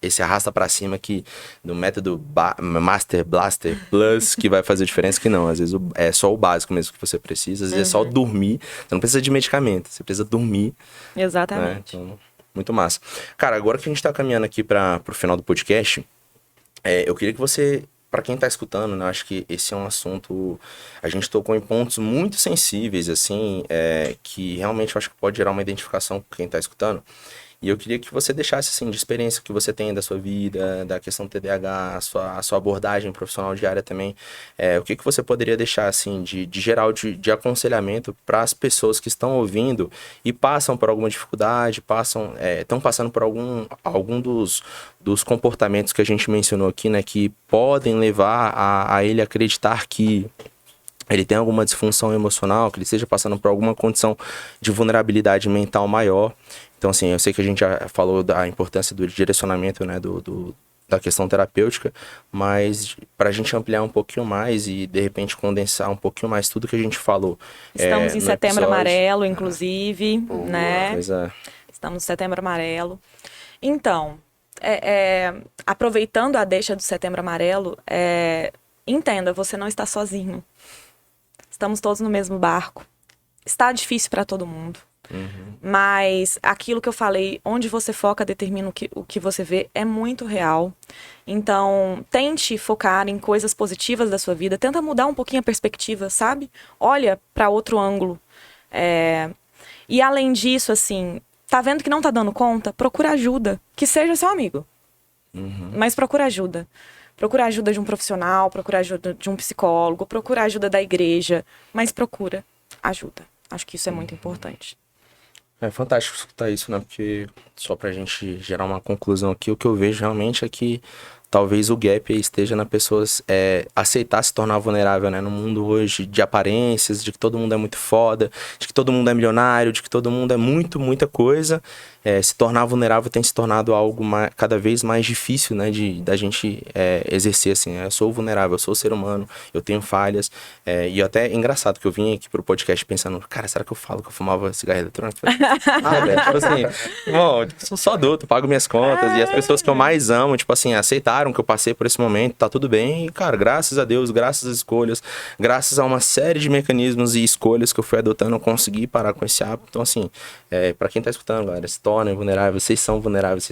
esse arrasta para cima aqui do método Master Blaster Plus que vai fazer diferença, que não. Às vezes é só o básico mesmo que você precisa. Às vezes é só dormir. Você não precisa de medicamento, você precisa dormir. Exatamente. Né? Então, muito massa. Cara, agora que a gente tá caminhando aqui para o final do podcast, eu queria que você... Para quem tá escutando, né, eu acho que esse é um assunto... A gente tocou em pontos muito sensíveis, assim, que realmente eu acho que pode gerar uma identificação com quem tá escutando. E eu queria que você deixasse, assim, de experiência que você tem da sua vida, da questão do TDAH, a sua abordagem profissional diária também. O que você poderia deixar, assim, de geral, de aconselhamento para as pessoas que estão ouvindo e passam por alguma dificuldade, estão passando por algum dos comportamentos que a gente mencionou aqui, né, que podem levar a ele acreditar que ele tem alguma disfunção emocional, que ele esteja passando por alguma condição de vulnerabilidade mental maior. Então, assim, eu sei que a gente já falou da importância do direcionamento, né, da questão terapêutica, mas para a gente ampliar um pouquinho mais e, de repente, condensar um pouquinho mais tudo que a gente falou. Estamos em Setembro episódio. Amarelo, inclusive, né? Pois é. Estamos no Setembro Amarelo. Então, aproveitando a deixa do Setembro Amarelo, entenda, você não está sozinho. Estamos todos no mesmo barco. Está difícil para todo mundo. Mas aquilo que eu falei, onde você foca determina o que você vê, é muito real. Então, tente focar em coisas positivas da sua vida. Tenta mudar um pouquinho a perspectiva, sabe? Olha para outro ângulo. E além disso, assim, tá vendo que não tá dando conta? Procura ajuda. Que seja seu amigo. Mas procura ajuda. Procura ajuda de um profissional, procura ajuda de um psicólogo, procura ajuda da igreja. Mas procura ajuda. Acho que isso é muito importante. É fantástico escutar isso, né? Porque só pra gente gerar uma conclusão aqui, o que eu vejo realmente é que talvez o gap aí esteja na pessoa aceitar se tornar vulnerável, né? No mundo hoje de aparências, de que todo mundo é muito foda, de que todo mundo é milionário, de que todo mundo é muita coisa. Se tornar vulnerável tem se tornado algo cada vez mais difícil, né? Da gente exercer, assim. Eu sou vulnerável, eu sou ser humano, eu tenho falhas. E até é engraçado que eu vim aqui pro podcast pensando, cara, será que eu falo que eu fumava cigarro eletrônico? Velho, tipo assim, bom, eu sou só adulto, pago minhas contas. E as pessoas que eu mais amo, tipo assim, aceitaram que eu passei por esse momento, tá tudo bem. E, cara, graças a Deus, graças às escolhas, graças a uma série de mecanismos e escolhas que eu fui adotando, eu consegui parar com esse hábito. Então, assim, pra quem tá escutando, galera, se tornem vulneráveis, vocês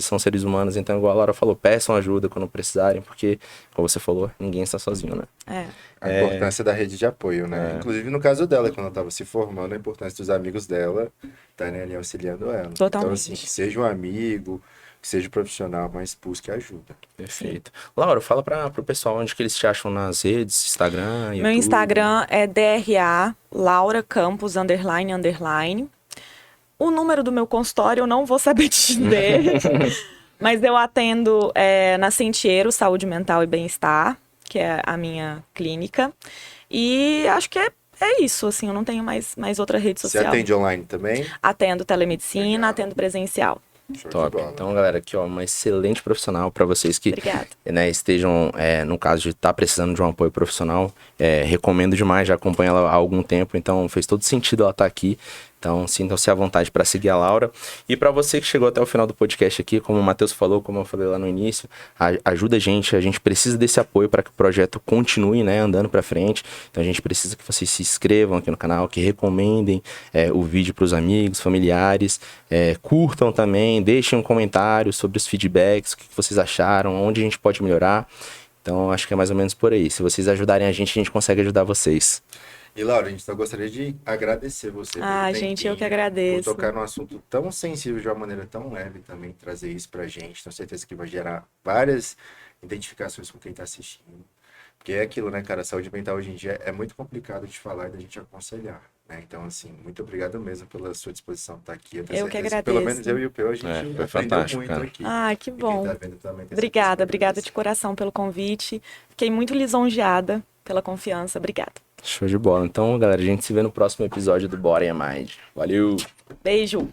são seres humanos. Então, igual a Laura falou, peçam ajuda quando precisarem, porque, como você falou, ninguém está sozinho, né? A importância da rede de apoio, né? Inclusive, no caso dela, quando ela estava se formando, a importância dos amigos dela estarem ali auxiliando ela. Totalmente. Então, assim, que seja um amigo, que seja um profissional, mas busque ajuda. Perfeito. Laura, fala pro pessoal onde que eles te acham nas redes, Instagram, YouTube. Meu Instagram é DRA Laura Campos __. O número do meu consultório eu não vou saber te dizer, mas eu atendo na Sentiero Saúde Mental e Bem-Estar, que é a minha clínica. E acho que é isso, assim, eu não tenho mais outra rede social. Você atende online também? Atendo telemedicina, Legal. atendo presencial. Top. Então, galera, aqui, ó, uma excelente profissional para vocês que estejam, no caso de estar precisando de um apoio profissional. Recomendo demais, já acompanho ela há algum tempo, então fez todo sentido ela estar aqui. Então, sintam-se à vontade para seguir a Laura. E para você que chegou até o final do podcast aqui, como o Matheus falou, como eu falei lá no início, ajuda a gente precisa desse apoio para que o projeto continue, né, andando para frente. Então, a gente precisa que vocês se inscrevam aqui no canal, que recomendem o vídeo para os amigos, familiares, curtam também, deixem um comentário sobre os feedbacks, o que vocês acharam, onde a gente pode melhorar. Então, acho que é mais ou menos por aí. Se vocês ajudarem a gente consegue ajudar vocês. E, Laura, a gente só gostaria de agradecer você. Gente, eu que agradeço. Por tocar num assunto tão sensível de uma maneira tão leve também, trazer isso pra gente. Tenho certeza que vai gerar várias identificações com quem tá assistindo. Porque é aquilo, né, cara? A saúde mental hoje em dia é muito complicado de falar e da gente aconselhar, né? Então, assim, muito obrigado mesmo pela sua disposição de estar aqui. Eu que agradeço. Pelo menos eu e o Peu, a gente aprendeu muito cara. aqui. Que bom. Tá vendo também, Obrigada de coração pelo convite. Fiquei muito lisonjeada pela confiança. Obrigada. Show de bola. Então, galera, a gente se vê no próximo episódio do Bora e a Mais. Valeu! Beijo!